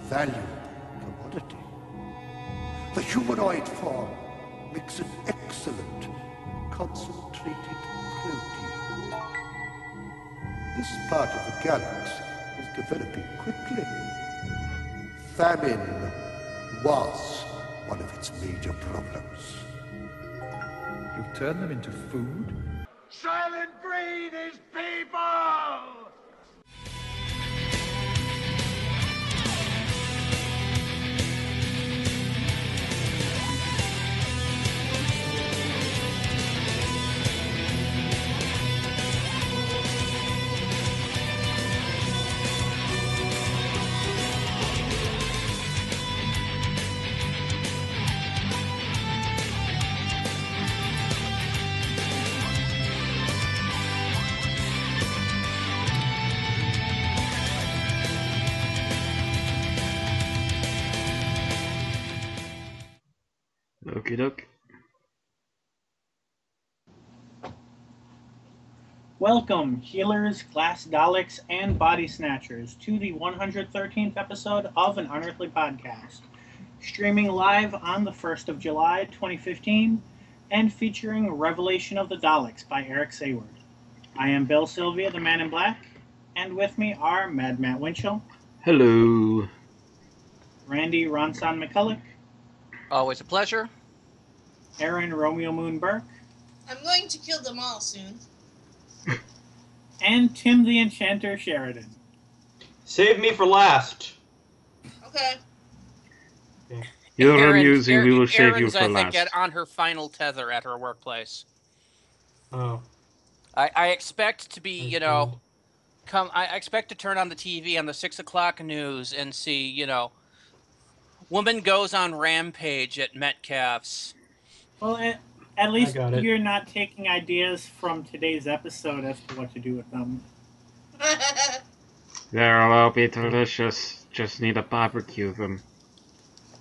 valued commodity. The humanoid form makes an excellent concentrated protein. This part of the galaxy is developing quickly. Famine was one of its major problems. You turn them into food? Silent breed is people! Okie doke. Welcome, healers, glass Daleks, and body snatchers, to the 113th episode of an Unearthly Podcast, streaming live on the 1st of July, 2015, and featuring Revelation of the Daleks by Eric Sayward. I am Bill Sylvia, the Man in Black, and with me are Mad Matt Winchell. Hello. Randy Ronson McCulloch. Always a pleasure. Aaron Romeo Moon Burke. I'm going to kill them all soon. And Tim the Enchanter Sheridan. Save me for last. Okay. You're amusing, we will save you for I last. think, on her final tether at her workplace. Oh. I expect to be, I expect to turn on the TV on the 6 o'clock news and see, woman goes on rampage at Metcalf's. Well, at least got it. you're not taking ideas from today's episode as to what to do with them. They'll all be delicious. Just need to barbecue them.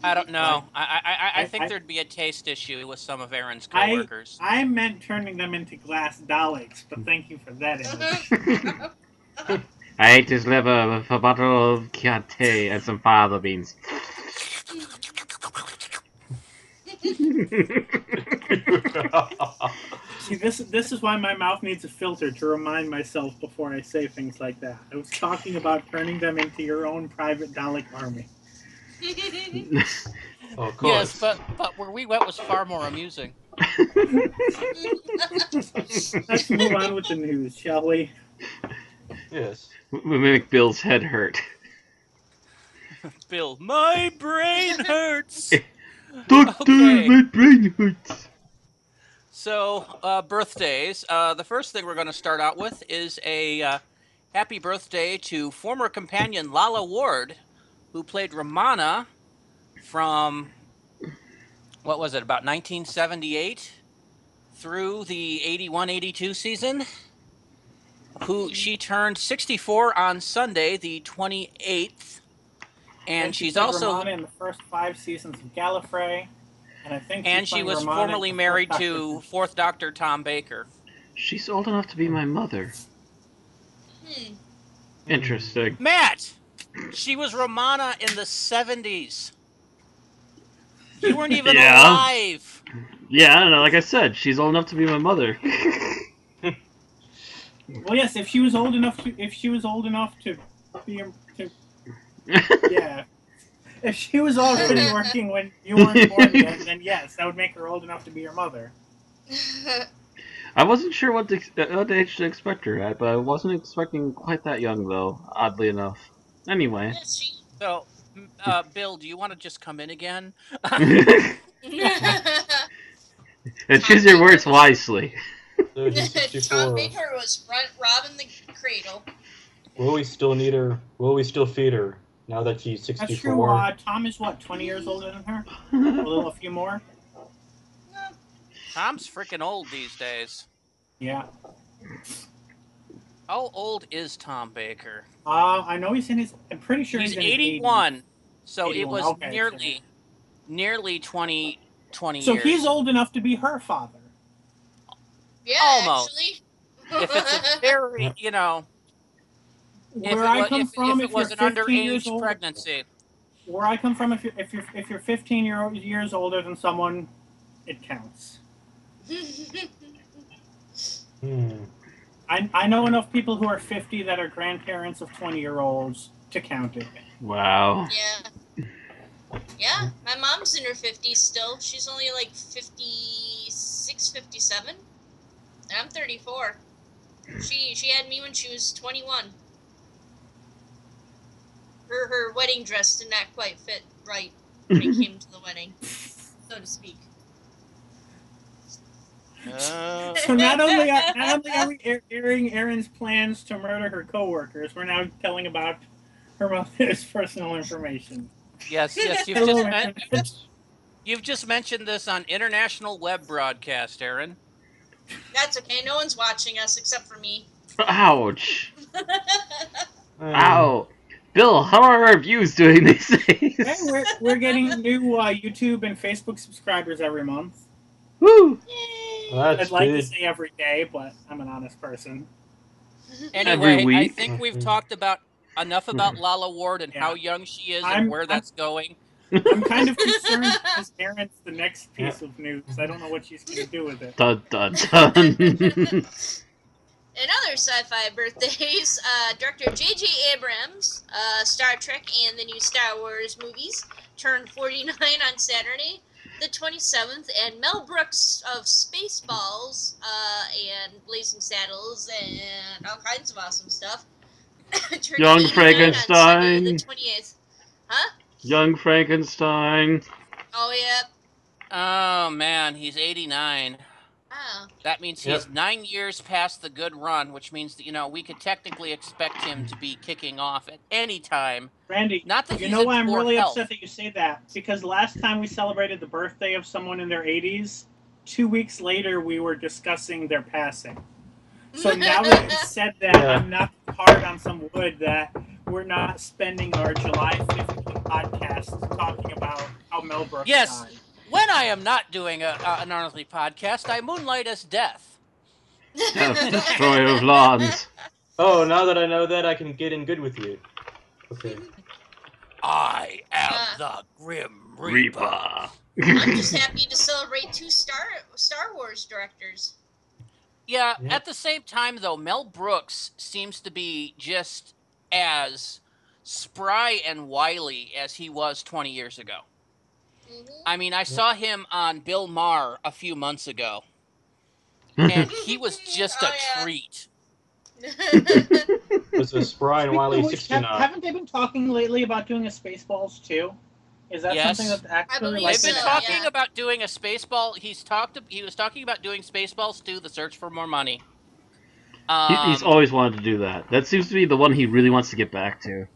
I don't know. I think there'd be a taste issue with some of Aaron's coworkers. I meant turning them into glass Daleks, but thank you for that image. I ate his liver with a bottle of Chianti and some fava beans. See, this is why my mouth needs a filter to remind myself before I say things like that. I was talking about turning them into your own private Dalek army. Oh, of course. Yes, but where we went was far more amusing. Let's move on with the news, shall we? Yes. We make Bill's head hurt. Bill, my brain hurts! Doctor, Okay. my brain hurts. So, birthdays. The first thing we're going to start out with is a happy birthday to former companion Lala Ward, who played Romana from, what was it, about 1978 through the 81-82 season. She turned 64 on Sunday, the 28th. And she's also Romana in the first 5 seasons of Gallifrey, and I think. And she was Romana formerly in married Fourth to Doctor. Fourth Doctor Tom Baker. She's old enough to be my mother. Interesting. Matt, she was Romana in the 70s. You weren't even alive. Yeah, I don't know. Like I said, she's old enough to be my mother. Well, yes, if she was old enough to be yeah. If she was already working when you weren't born yet, then yes, that would make her old enough to be your mother. I wasn't sure what age to expect her at, but I wasn't expecting quite that young, though, oddly enough. Anyway. So, Bill, do you want to just come in again? And choose your words wisely. So she's 64. Tom Baker was robbing the cradle. Will we still need her? Will we still feed her now that she's 64? That's true. Tom is what, 20 years older than her? A few more? Tom's freaking old these days. Yeah. How old is Tom Baker? I know he's in his. I'm pretty sure He's in his 81. So 81, it was okay, nearly 20 years. So he's old enough to be her father. Yeah, Almost. actually. If it's a very, Where I come from, if it was an underage pregnancy. where I come from, if you're 15 years older than someone, it counts. I know enough people who are 50 that are grandparents of 20-year-olds to count it. Wow. Yeah. Yeah, my mom's in her 50s still. She's only like 56, 57. And I'm 34. She had me when she was 21. Her wedding dress did not quite fit right when it came to the wedding, so to speak. So not only are we airing Erin's plans to murder her coworkers, we're now telling about her mother's personal information. Yes, you've just mentioned this on international web broadcast, Aaron. That's okay. No one's watching us except for me. Ouch. Ow. Bill, how are our views doing these days? Hey, we're getting new YouTube and Facebook subscribers every month. Woo! Well, I'd like to say every day, but I'm an honest person. Anyway, Every week. I think we've talked enough about Lala Ward and how young she is and where that's going. I'm kind of concerned because Erin's the next piece of news. I don't know what she's going to do with it. Dun, dun, dun. In other sci-fi birthdays, director J.J. Abrams, Star Trek and the new Star Wars movies, turned 49 on Saturday, the 27th, and Mel Brooks of Spaceballs and Blazing Saddles and all kinds of awesome stuff. Young Frankenstein. The 28th. Huh? Young Frankenstein. Oh, yeah. Oh, man, he's 89. Oh. That means he's 9 years past the good run, which means that, we could technically expect him to be kicking off at any time. Randy, not that you know why I'm really upset that you say that? Because last time we celebrated the birthday of someone in their 80s, 2 weeks later we were discussing their passing. So now that you said that, I'm not hard on some wood that we're not spending our July 15th podcast talking about how Mel Brooks died. When I am not doing an Unearthly podcast, I moonlight as Death. Death, destroyer of lawns. Oh, now that I know that, I can get in good with you. Okay. I am the Grim Reaper. I'm just happy to celebrate two Star Wars directors. Yeah, at the same time, though, Mel Brooks seems to be just as spry and wily as he was 20 years ago. Mm-hmm. I mean, I saw him on Bill Maher a few months ago, and he was just a treat. Was a spry and wily 69. Haven't they been talking lately about doing a Spaceballs too? Is that something that's actually? They've been talking about doing a Spaceball. He was talking about doing Spaceballs 2: The Search for More Money. He's always wanted to do that. That seems to be the one he really wants to get back to.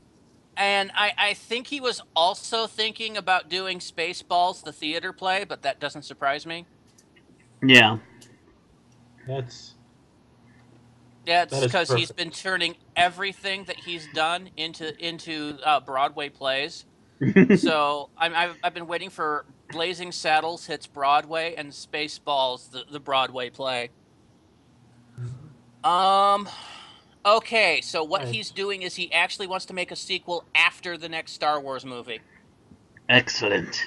And I think he was also thinking about doing Spaceballs, the theater play, but that doesn't surprise me. Yeah. It's because he's been turning everything that he's done into Broadway plays. So I've been waiting for Blazing Saddles hits Broadway and Spaceballs, the Broadway play. Okay, so what he's doing is he actually wants to make a sequel after the next Star Wars movie. Excellent.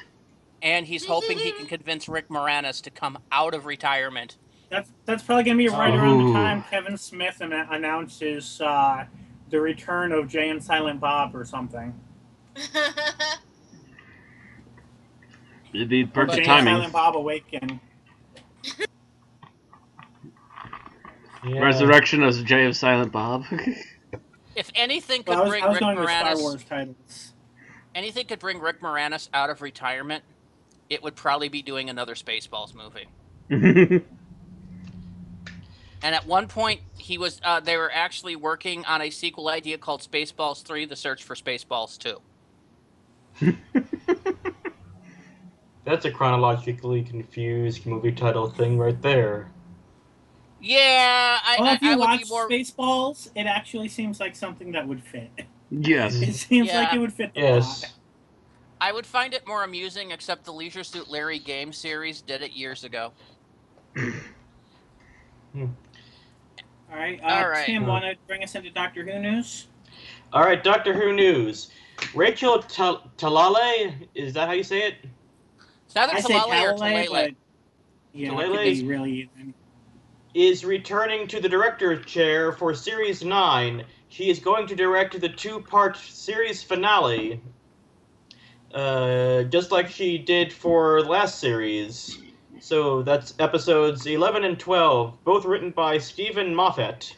And he's hoping he can convince Rick Moranis to come out of retirement. That's probably going to be right around the time Kevin Smith announces the return of Jay and Silent Bob or something. It'd be perfect Jay timing. And Silent Bob Awaken. Resurrection of Jay of Silent Bob. If anything could bring Rick Moranis, Star Wars titles. Anything could bring Rick Moranis out of retirement, it would probably be doing another Spaceballs movie. And at one point, they were actually working on a sequel idea called Spaceballs 3: The Search for Spaceballs 2. That's a chronologically confused movie title thing right there. Yeah, if you watch Spaceballs, it actually seems like something that would fit. Yes. It seems like it would fit the plot. I would find it more amusing, except the Leisure Suit Larry game series did it years ago. All right, Tim, want to bring us into Doctor Who news? All right, Doctor Who news. Rachel Talale, is that how you say it? It's either I say Talale or Talale, Talele. but yeah, Talale it could be really. is returning to the director chair for Series 9. She is going to direct the 2-part series finale, just like she did for last series. So that's episodes 11 and 12, both written by Stephen Moffat.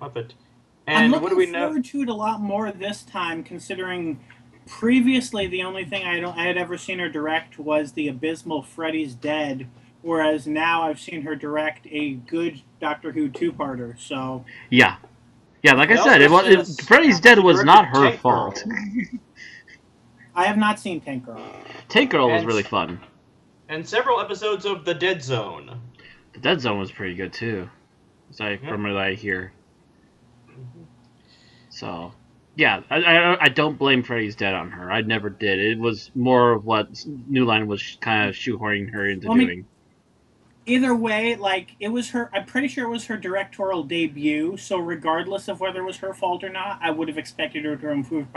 And I'm what do we looking know? forward to it a lot more this time, considering previously the only thing I had ever seen her direct was the abysmal Freddy's Dead, whereas now I've seen her direct a good Doctor Who 2-parter. So Yeah, like I It said, also says Freddy's Dead was directed not her Tank Girl. fault. I have not seen Tank Girl. Tank Girl was And- really fun. And several episodes of The Dead Zone. The Dead Zone was pretty good too, from what I hear. So, yeah, I don't blame Freddy's Dead on her. I never did. It was more of what New Line was kind of shoehorning her into doing. Either way, like, it was her. I'm pretty sure it was her directorial debut. So regardless of whether it was her fault or not, I would have expected her to improve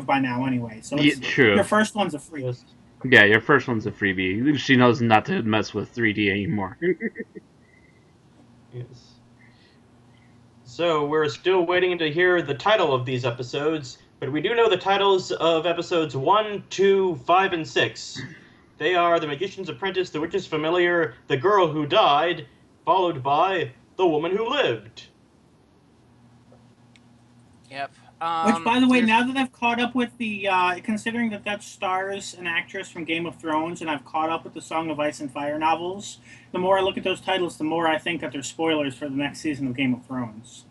by now anyway. So Yeah, true. Your first one's a free. Yes. Yeah, your first one's a freebie. She knows not to mess with 3D anymore. Yes. So we're still waiting to hear the title of these episodes, but we do know the titles of episodes 1, 2, 5, and 6. They are The Magician's Apprentice, The Witch's Familiar, The Girl Who Died, followed by The Woman Who Lived. Yep. Which, by the way, there's- now that I've caught up with the, considering that stars an actress from Game of Thrones, and I've caught up with the Song of Ice and Fire novels, the more I look at those titles, the more I think that they're spoilers for the next season of Game of Thrones.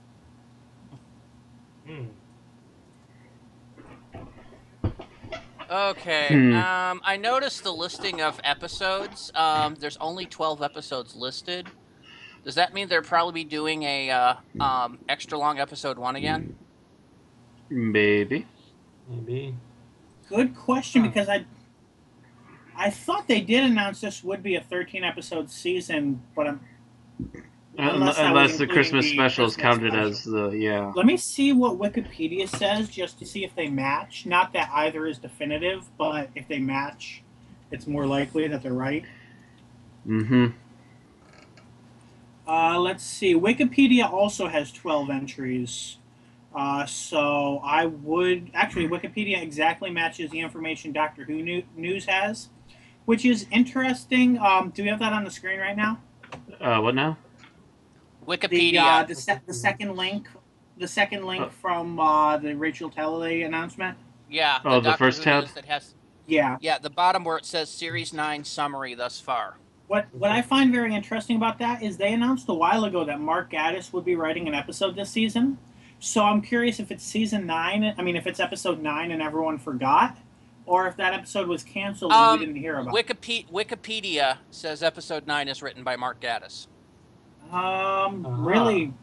Okay. I noticed the listing of episodes. There's only 12 episodes listed. Does that mean they'll probably be doing a extra long episode 1 again? Maybe. Good question, because I thought they did announce this would be a 13-episode season, but Unless that was Unless the including Christmas the special is Christmas counted special. as the, yeah. let me see what Wikipedia says just to see if they match. Not that either is definitive, but if they match, it's more likely that they're right. Mm-hmm. Let's see. Wikipedia also has 12 entries. So I would... Actually, Wikipedia exactly matches the information Doctor Who News has, which is interesting. Do we have that on the screen right now? What now? Wikipedia. The second link... The second link from the Rachel Talalay announcement? Yeah. Oh, the Doctor first Who tab? News that has, Yeah. yeah, the bottom where it says Series 9 summary thus far. What I find very interesting about that is they announced a while ago that Mark Gatiss would be writing an episode this season. So I'm curious if it's season 9, if it's episode 9 and everyone forgot, or if that episode was canceled and we didn't hear about it. Wikipedia says episode 9 is written by Mark Gatiss. Really?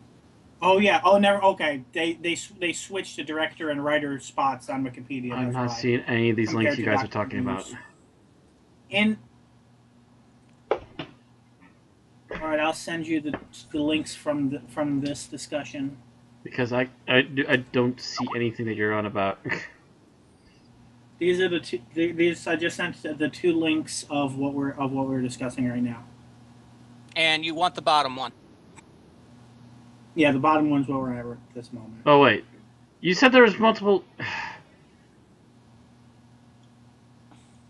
Oh, yeah. Oh, never. Okay. They switched the director and writer spots on Wikipedia. I'm that's not why. seeing any of these links Compared you to guys are Doctor talking about. Who's. All right, I'll send you the links from this discussion. Because I don't see anything that you're on about. These are the two. These I just sent the 2 links of what we're discussing right now. And you want the bottom one. Yeah, the bottom one's where we're at this moment. Oh wait, you said there was multiple.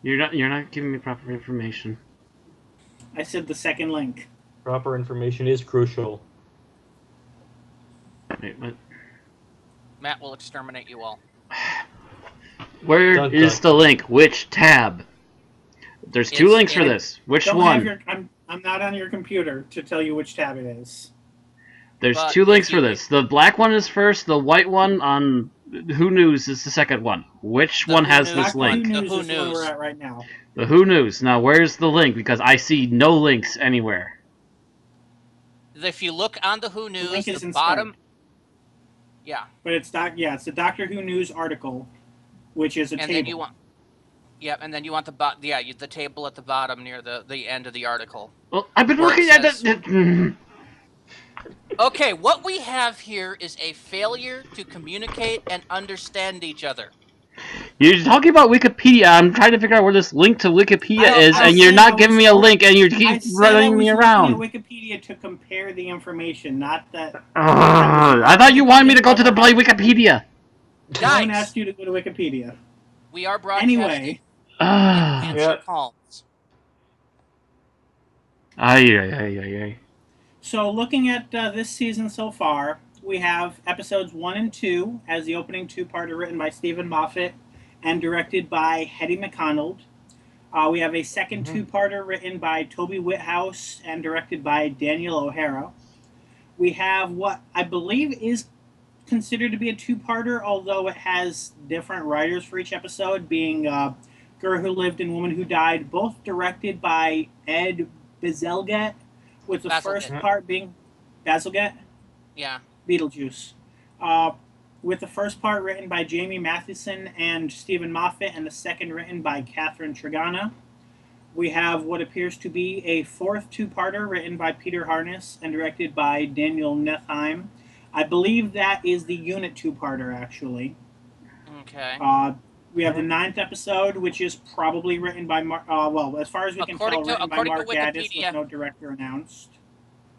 You're not giving me proper information. I said the second link. Proper information is crucial. Wait, what? Matt will exterminate you all. Where Dun, is dun. the link? Which tab? There's 2 It's links for in- this. Which Don't one? have I'm not on your computer to tell you which tab it is. There's But 2 links if you- for this. The black one is first. The white one on Who News is the second one. Which The one Who has News this Doctor link? Who The News Who is the one News. we're at right now. The Who News. Now, where's the link? Because I see no links anywhere. If you look on the Who The News, link is the in bottom... Skype. Yeah. But it's the Doctor Who News article, which is a And table. then you want... Yeah, and then you want the the table at the bottom near the end of the article. Well, I've been Where it looking at says- that. Okay, what we have here is a failure to communicate and understand each other. You're talking about Wikipedia. I'm trying to figure out where this link to Wikipedia is, and you're not giving me a link, and you keep running me around. I was looking at Wikipedia to compare the information, not that... I thought you wanted me to go to the bloody Wikipedia. No one asked you to go to Wikipedia. We are broadcasting. Anyway. Answer calls. Ay. So, looking at this season so far, we have episodes 1 and 2 as the opening two-parter written by Stephen Moffat and directed by Hetty McConnell. We have a second two-parter written by Toby Whithouse and directed by Daniel O'Hara. We have what I believe is considered to be a two-parter, although it has different writers for each episode, being Girl Who Lived and Woman Who Died, both directed by Ed Bazalgette, with the first part being Bazalgette? Yeah. Beetlejuice. With the first part written by Jamie Matheson and Stephen Moffat, and the second written by Catherine Trigana. We have what appears to be a fourth two-parter written by Peter Harness and directed by Daniel Nethheim. I believe that is the unit two-parter, actually. Okay. We have the 9th episode, which is probably written by as far as we can tell, written by Mark Gatiss with no director announced.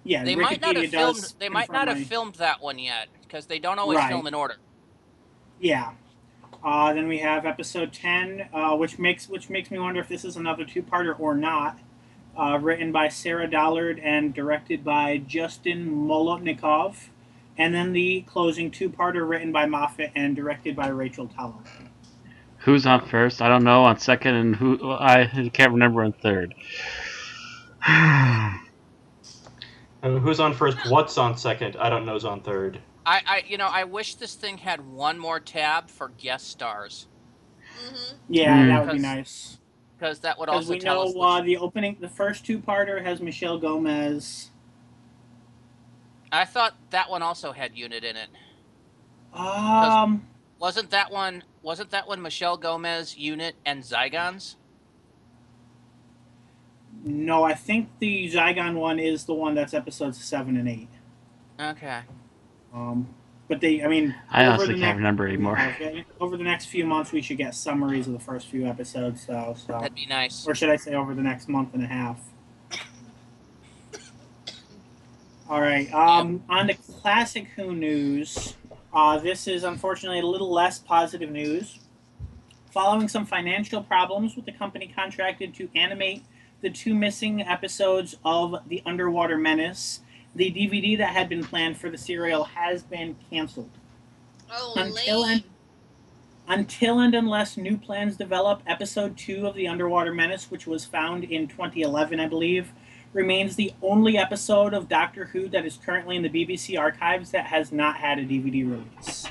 Yeah, they might not have filmed. They might not have filmed that one yet because they don't always film in order. Yeah. Then we have episode 10, which makes me wonder if this is another two-parter or not. Written by Sarah Dollard and directed by Justin Molotnikov. And then the closing two-parter written by Moffat and directed by Rachel Tallow. Who's on first? I don't know. On second, and I can't remember on third. Who's on first? What's on second? I don't know's on third. I wish this thing had one more tab for guest stars. Yeah, that would be nice. Because that would also tell us. We know the first two-parter has Michelle Gomez. I thought that one also had Unit in it. Wasn't that one Michelle Gomez, Unit, and Zygons? No, I think the Zygon one is the one that's episodes 7 and 8. Okay. But I honestly can't remember anymore. Over the next few months, we should get summaries of the first few episodes. So that'd be nice. Or should I say over the next month and a half? All right. On to Classic Who news. This is unfortunately a little less positive news. Following some financial problems with the company contracted to animate the 2 missing episodes of The Underwater Menace, the DVD that had been planned for the serial has been canceled. Until and unless new plans develop, episode 2 of The Underwater Menace, which was found in 2011, I believe, remains the only episode of Doctor Who that is currently in the BBC archives that has not had a DVD release.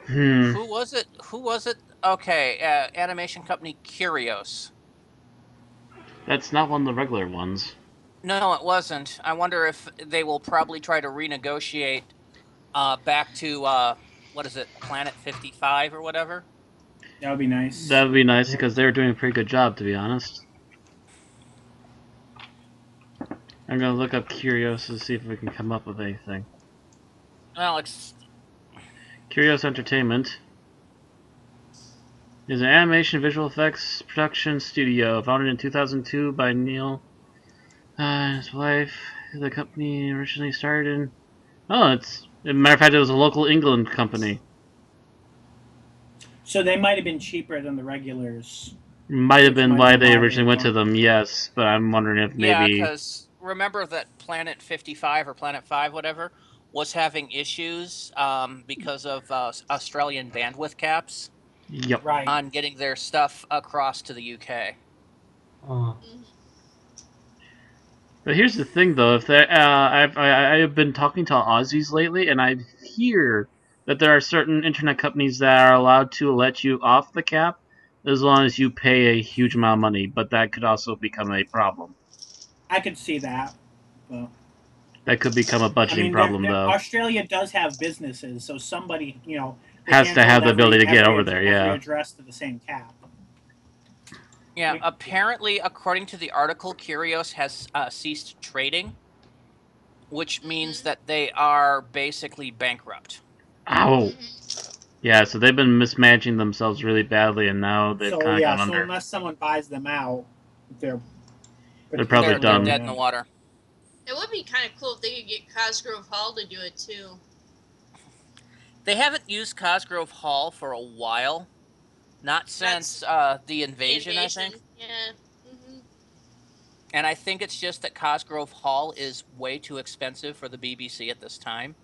Who was it? Okay, animation company Curios. That's not one of the regular ones. No, it wasn't. I wonder if they will probably try to renegotiate back to, what is it, Planet 55 or whatever? That would be nice. That would be nice because they were doing a pretty good job, to be honest. I'm going to look up Curios to see if we can come up with anything. Alex. Curios Entertainment is an animation visual effects production studio founded in 2002 by Neil and his wife. The company originally started in... as a matter of fact, it was a local England company. So they might have been cheaper than the regulars. Might have been why they originally went to them, yes. But I'm wondering if maybe... Yeah, because remember that Planet 55 or Planet 5, whatever, was having issues because of Australian bandwidth caps. Yep. Right. On getting their stuff across to the UK. But here's the thing, though. If I have been talking to Aussies lately, and I hear that there are certain internet companies that are allowed to let you off the cap as long as you pay a huge amount of money, but that could also become a problem. I could see that. But... That could become a budgeting problem, though. Australia does have businesses, so somebody, has to have the ability to get over there, yeah. Address to the same cap. Yeah, apparently, according to the article, Curios has ceased trading, which means that they are basically bankrupt. Ow. Yeah, so they've been mismanaging themselves really badly, and now they've So kind of yeah, gone so under. unless someone buys them out, they're probably They're done. dead in the water. It would be kind of cool if they could get Cosgrove Hall to do it too. They haven't used Cosgrove Hall for a while. Not since the invasion, I think. Yeah. Mm-hmm. And I think it's just that Cosgrove Hall is way too expensive for the BBC at this time.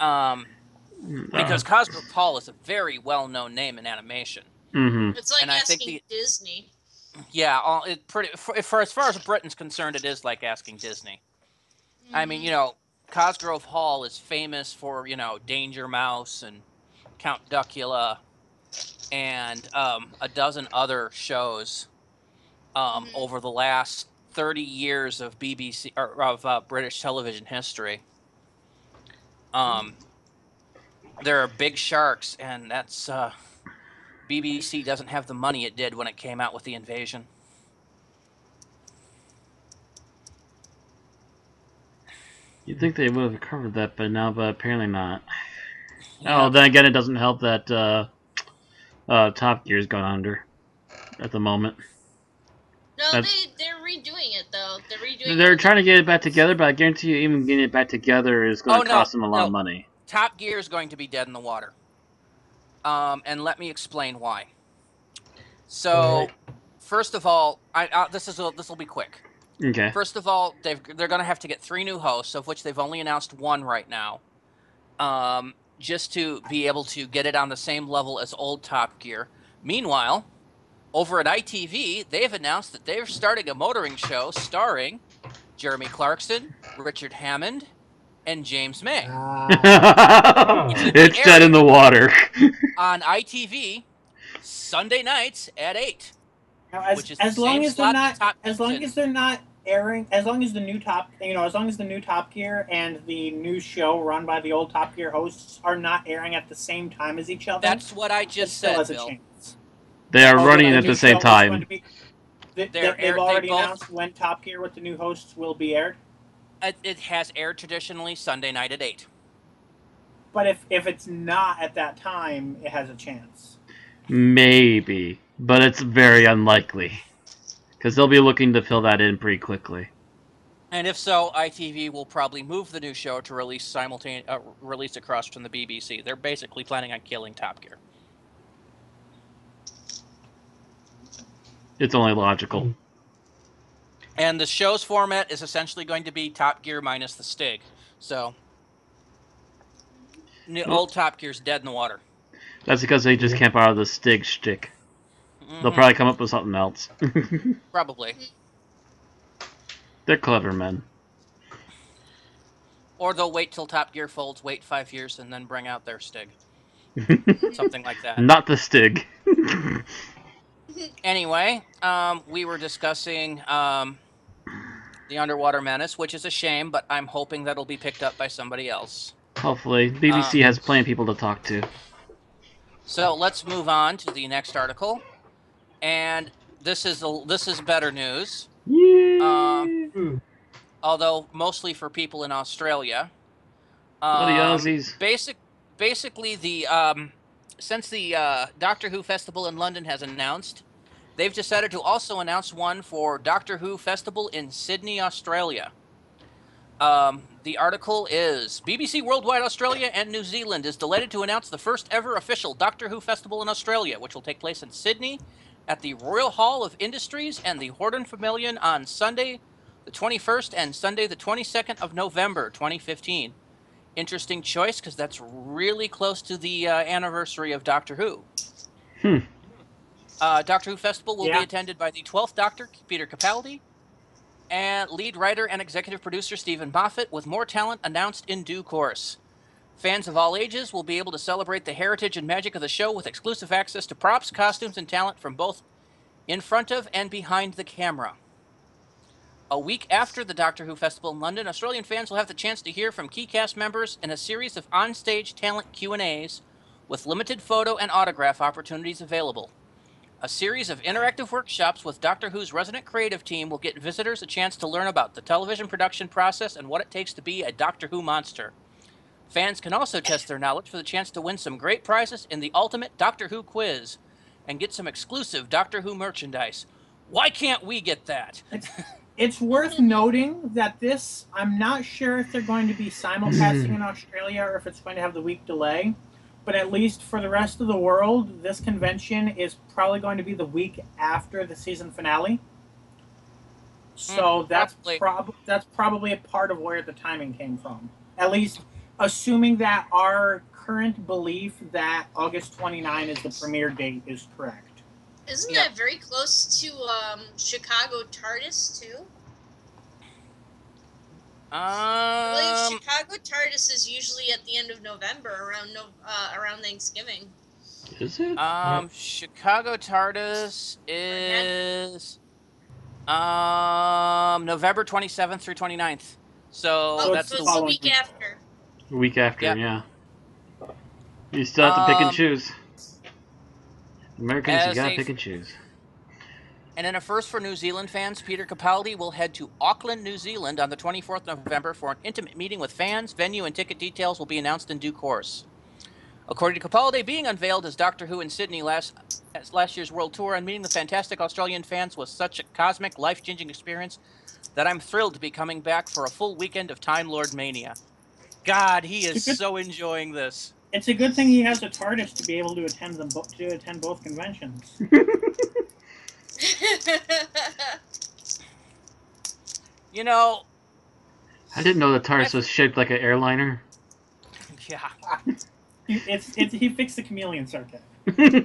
Mm-hmm. Because Cosgrove Hall is a very well-known name in animation. Mm-hmm. It's like And I think asking Disney. Yeah, for as far as Britain's concerned, it is like asking Disney. Mm-hmm. I mean, Cosgrove Hall is famous for, Danger Mouse and Count Duckula and a dozen other shows over the last 30 years of BBC or of British television history. There are big sharks, and that's BBC doesn't have the money it did when it came out with the invasion. You'd think they would have covered that by now, but apparently not. Yeah. Oh, then again, it doesn't help that Top Gear's gone under at the moment. No, That's- they're redoing it though. They're trying to get it back together, but I guarantee you, even getting it back together is going to cost them a lot of money. Top Gear is going to be dead in the water. And let me explain why. So, first of all, this will be quick. Okay. First of all, they're going to have to get 3 new hosts, of which they've only announced 1 right now, just to be able to get it on the same level as old Top Gear. Meanwhile, over at ITV, they've announced that they're starting a motoring show starring Jeremy Clarkson, Richard Hammond, and James May. It's dead in the water. On ITV, Sunday nights at 8. Now, Which is as the long same as they're slot not, that Top as long Gear's as they're not airing, as long as the new Top Gear and the new show run by the old Top Gear hosts are not airing at the same time as each other. That's what I just still said, has a Bill. chance. They are Although running the at new the same show is going time. to be- They've They already both- announced when Top Gear with the new hosts will be aired. It has aired traditionally Sunday night at 8. But if it's not at that time, it has a chance. Maybe, but it's very unlikely. Because they'll be looking to fill that in pretty quickly. And if so, ITV will probably move the new show to release release across from the BBC. They're basically planning on killing Top Gear. It's only logical. And the show's format is essentially going to be Top Gear minus the Stig. So, old Top Gear's dead in the water. That's because they just can't borrow the Stig shtick. Mm-hmm. They'll probably come up with something else. Probably. They're clever men. Or they'll wait till Top Gear folds, wait 5 years, and then bring out their Stig. Something like that. Not the Stig. Anyway, we were discussing the Underwater Menace, which is a shame, but I'm hoping that'll be picked up by somebody else. Hopefully. BBC has plenty of people to talk to. So let's move on to the next article, and this is better news. Although mostly for people in Australia. Bloody Aussies. Basically, since the Doctor Who Festival in London has announced, they've decided to also announce one for Doctor Who Festival in Sydney, Australia. The article is, BBC Worldwide Australia and New Zealand is delighted to announce the first ever official Doctor Who Festival in Australia, which will take place in Sydney at the Royal Hall of Industries and the Hordern Pavilion on Sunday the 21st and Sunday the 22nd of November 2015. Interesting choice because that's really close to the anniversary of Doctor Who. Doctor Who Festival will be attended by the 12th Doctor, Peter Capaldi, and lead writer and executive producer Stephen Moffat, with more talent announced in due course. Fans of all ages will be able to celebrate the heritage and magic of the show with exclusive access to props, costumes, and talent from both in front of and behind the camera. A week after the Doctor Who Festival in London, Australian fans will have the chance to hear from key cast members in a series of on-stage talent Q&As with limited photo and autograph opportunities available. A series of interactive workshops with Doctor Who's resident creative team will get visitors a chance to learn about the television production process and what it takes to be a Doctor Who monster. Fans can also test their knowledge for the chance to win some great prizes in the Ultimate Doctor Who Quiz and get some exclusive Doctor Who merchandise. Why can't we get that? It's worth noting that this, I'm not sure if they're going to be simulcasting in Australia or if it's going to have the week delay, but at least for the rest of the world, this convention is probably going to be the week after the season finale. So that's probably a part of where the timing came from. At least assuming that our current belief that August 29 is the premiere date is correct. Isn't that very close to Chicago TARDIS too? I believe Chicago TARDIS is usually at the end of November, around Thanksgiving. Is it? Chicago TARDIS is November 27th through 29th. So that's it's the week after. The week after, yeah. You still have to pick and choose. Americans, you gotta pick and choose. And in a first for New Zealand fans, Peter Capaldi will head to Auckland, New Zealand on the 24th of November for an intimate meeting with fans. Venue and ticket details will be announced in due course. According to Capaldi, being unveiled as Doctor Who in Sydney last year's World Tour and meeting the fantastic Australian fans was such a cosmic, life-changing experience that I'm thrilled to be coming back for a full weekend of Time Lord mania. God, he is so enjoying this. It's a good thing he has a TARDIS to be able to attend both conventions. You know, I didn't know the TARDIS was shaped like an airliner. Yeah. He fixed the chameleon circuit.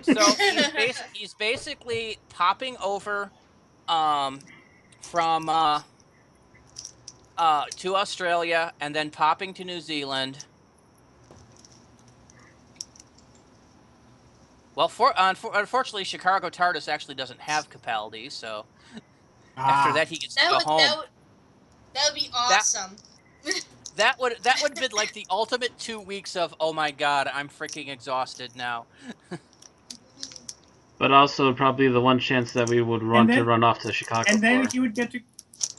So he's basically popping over from to Australia and then popping to New Zealand. Well, unfortunately, Chicago TARDIS actually doesn't have Capaldi, so after that he gets to go home. That would be awesome. That would have been like the ultimate 2 weeks of, oh my god, I'm freaking exhausted now. But also probably the one chance that we would run off to Chicago. And then he would get to,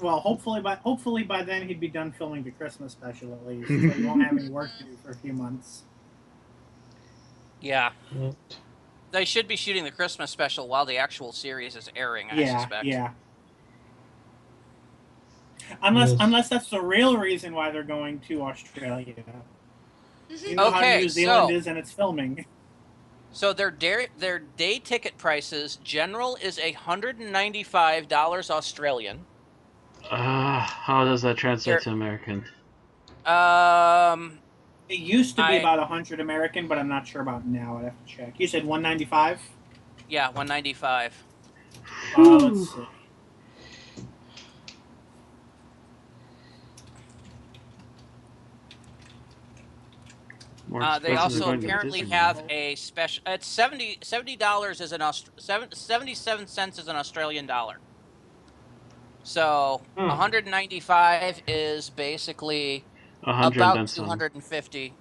well, hopefully by then he'd be done filming the Christmas special at least, so he won't have any work to do for a few months. Yeah. They should be shooting the Christmas special while the actual series is airing, I suspect. Yeah. Unless that's the real reason why they're going to Australia. You know how New Zealand is and it's filming. So their day ticket prices, general is $195 Australian. How does that translate to American? It used to be about 100 American, but I'm not sure about now. I'd have to check. You said 195? Yeah, 195. Let's see. They also apparently have a special. It's $70 is an 77 cents is an Australian dollar. So 195 is basically about 250.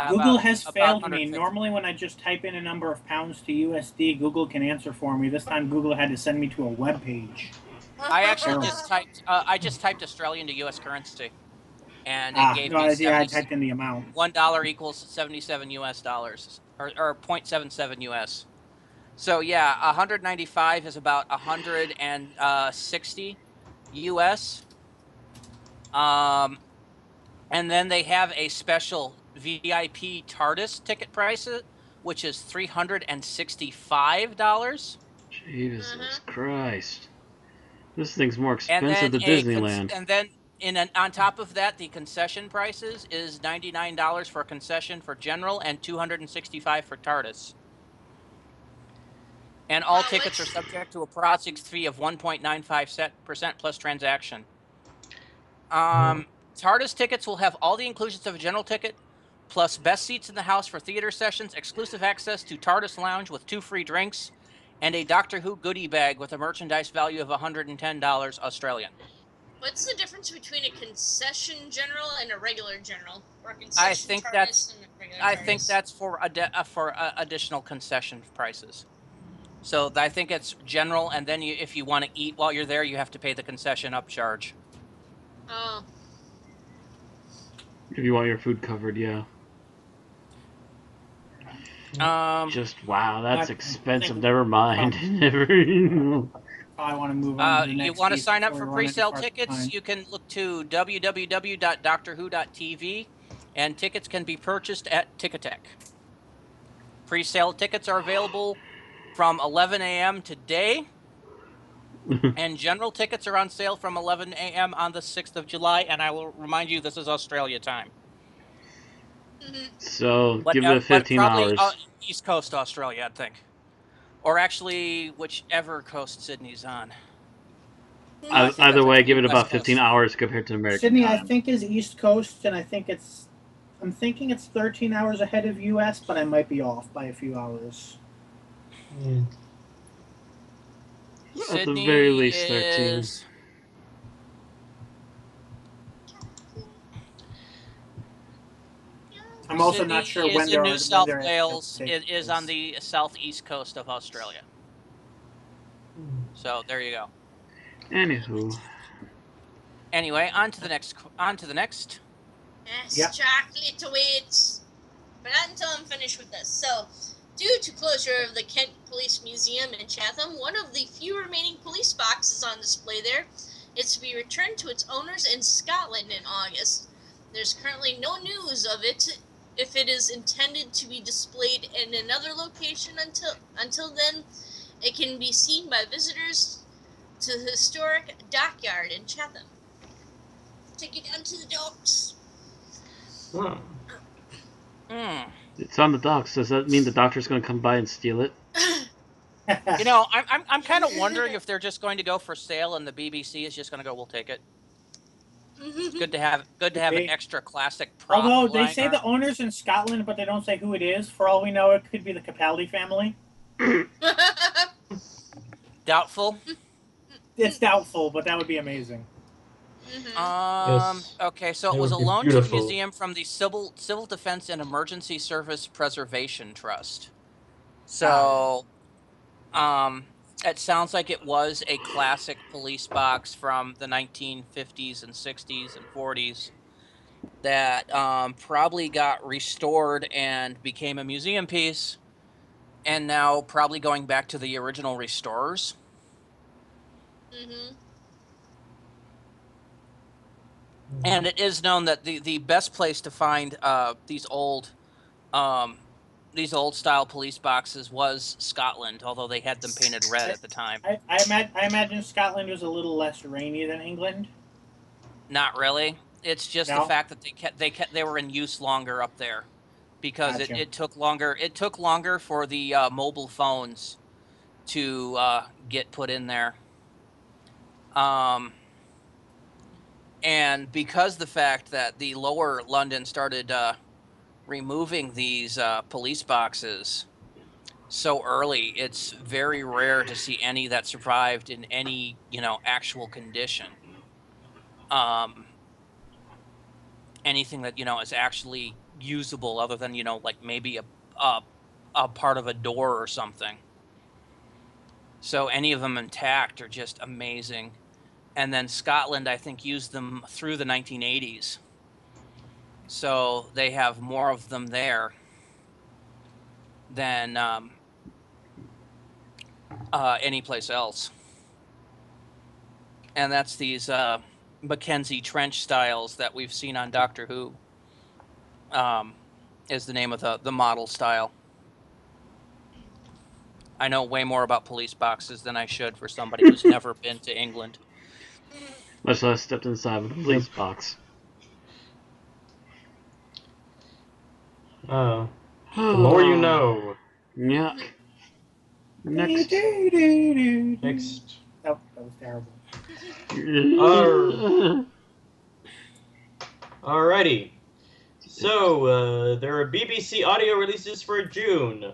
Google has failed me. Normally, when I just type in a number of pounds to USD, Google can answer for me. This time, Google had to send me to a web page. I actually just typed Australian to US currency. And it gave me I typed in the amount. $1 equals 77 US dollars, or 0.77 US. So yeah, 195 is about 160 US. And then they have a special VIP TARDIS ticket price, which is $365. Jesus Christ! This thing's more expensive than Disneyland. And then. On top of that, the concession prices is $99 for a concession for general and $265 for TARDIS. And all tickets are subject to a processing fee of 1.95% plus transaction. TARDIS tickets will have all the inclusions of a general ticket, plus best seats in the house for theater sessions, exclusive access to TARDIS Lounge with 2 free drinks, and a Doctor Who goodie bag with a merchandise value of $110 Australian. What's the difference between a concession general and a regular general? Or I think that's for additional concession prices. So I think it's general, and then if you want to eat while you're there, you have to pay the concession upcharge. Oh. If you want your food covered, yeah. Just wow, that's expensive. Never mind. I want to move on to the next you want to piece sign up before for we run into pre-sale parts tickets? time. You can look to www.doctorwho.tv, and tickets can be purchased at Ticketek. Pre-sale tickets are available from 11 a.m. today, and general tickets are on sale from 11 a.m. on the 6th of July, and I will remind you this is Australia time. So But, give it 15 probably hours. East Coast Australia, I think. Or actually, whichever coast Sydney's on. I think Either that's way, actually give it about West 15 Coast. hours compared to American Sydney, time. I think, is East Coast, and I'm thinking it's 13 hours ahead of US, but I might be off by a few hours. At the very least, Sydney 13. is... I'm also Sydney not sure is when in they're New South when they're Wales. at It is on the southeast coast of Australia. So there you go. Anywho. Anyway, on to the next. Yes, Yep. chocolate awaits. But not until I'm finished with this. So, due to closure of the Kent Police Museum in Chatham, one of the few remaining police boxes on display there is to be returned to its owners in Scotland in August. There's currently no news of it if it is intended to be displayed in another location until then. It can be seen by visitors to the historic dockyard in Chatham. Take it down to the docks. It's on the docks. Does that mean the doctor's going to come by and steal it? You know, I'm kind of wondering if they're just going to go for sale, and the BBC is just going to go, "We'll take it." It's good to have an extra classic prop. Although they say the owner's in Scotland, but they don't say who it is. For all we know, it could be the Capaldi family. Doubtful. It's doubtful, but that would be amazing. Yes. Okay, so it was a loan to the museum from the Civil Defense and Emergency Service Preservation Trust. So, it sounds like it was a classic police box from the 1950s and 60s and 40s that probably got restored and became a museum piece, and now probably going back to the original restorers. And it is known that the best place to find these old style police boxes was Scotland, although they had them painted red at the time. I imagine Scotland was a little less rainy than England. Not really. It's just the fact that they were in use longer up there, because it took longer. It took longer for the mobile phones to get put in there. And because the fact that the lower London started removing these police boxes so early, it's very rare to see any that survived in any, actual condition. Anything that, is actually usable other than, like maybe a part of a door or something. So any of them intact are just amazing. And then Scotland, I think, used them through the 1980s. So they have more of them there than any place else. And that's these Mackenzie trench styles that we've seen on Doctor Who, is the name of the model style. I know way more about police boxes than I should for somebody who's never been to England. Much less stepped inside of a police box. The more you know. Yeah. Next. That was terrible. Alrighty. So, there are BBC audio releases for June.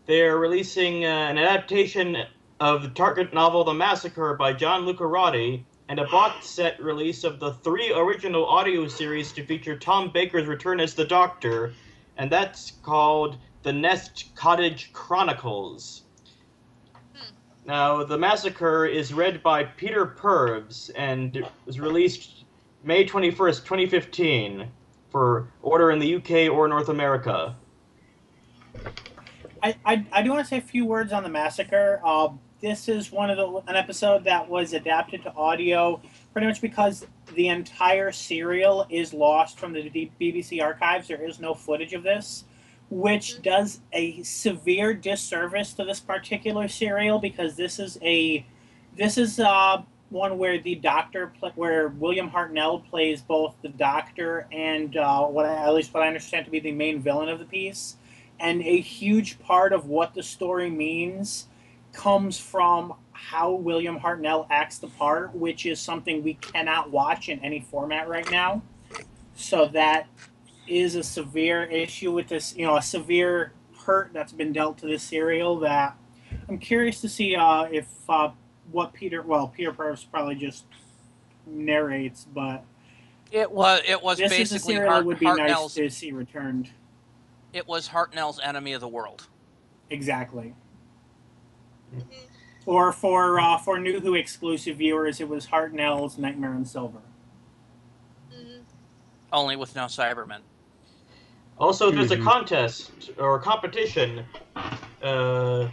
They're releasing an adaptation of the Target novel The Massacre by John Lucarotti, and a box set release of the 3 original audio series to feature Tom Baker's return as the Doctor, and that's called The Nest Cottage Chronicles. Now, The Massacre is read by Peter Purves, and was released May 21st, 2015. for order in the UK or North America. I do want to say a few words on the massacre. This is an episode that was adapted to audio pretty much because the entire serial is lost from the BBC archives. There is no footage of this, which does a severe disservice to this particular serial because this is one where the Doctor, where William Hartnell plays both the Doctor and what I understand to be the main villain of the piece. And a huge part of what the story means comes from how William Hartnell acts the part, which is something we cannot watch in any format right now. So that is a severe issue with this, a severe hurt that's been dealt to this serial that I'm curious to see if what Peter Purves probably just narrates, but it was this basically is a serial that would be nice Hartnell's. to see returned. It was Hartnell's Enemy of the World. Exactly. Or for New Who exclusive viewers, it was Hartnell's Nightmare on Silver. Only with no Cybermen. Also, there's a contest or competition, but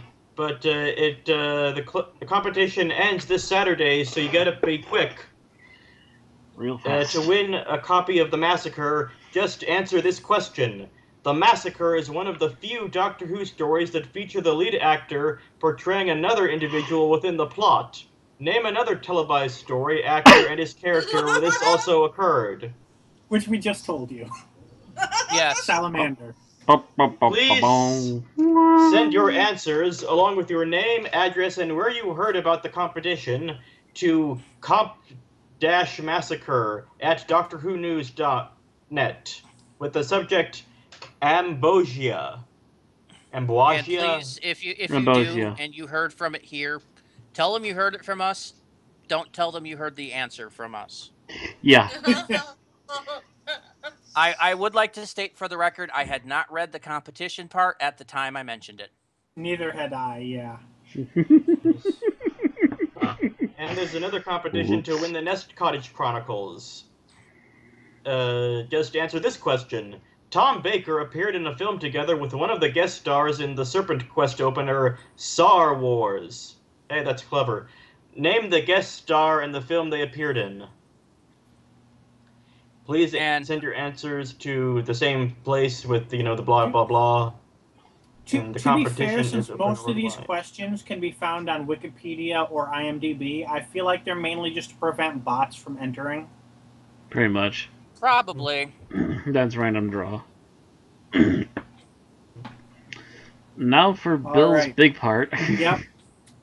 the competition ends this Saturday, so you gotta be quick. Real fast. To win a copy of The Massacre, just answer this question. The Massacre is one of the few Doctor Who stories that feature the lead actor portraying another individual within the plot. Name another televised story, actor, and his character where this also occurred. Which we just told you. Yes. Salamander. Please send your answers, along with your name, address, and where you heard about the competition, to comp-massacre@doctorwhonews.net with the subject Ambrosia. And please, if you do Ambrosia. and you heard from it here, tell them you heard it from us. Don't tell them you heard the answer from us. Yeah. I would like to state for the record, I had not read the competition part at the time I mentioned it. Neither had I, yeah. And there's another competition to win the Nest Cottage Chronicles. Just answer this question. Tom Baker appeared in a film together with one of the guest stars in the Serpent Quest opener, Star Wars. Hey, that's clever. Name the guest star in the film they appeared in. Please send your answers to the same place with, the blah, blah, blah. To be fair, since most of these questions can be found on Wikipedia or IMDb, I feel like they're mainly just to prevent bots from entering. Pretty much. Probably. That's random draw. Now for Bill's big part. Yep.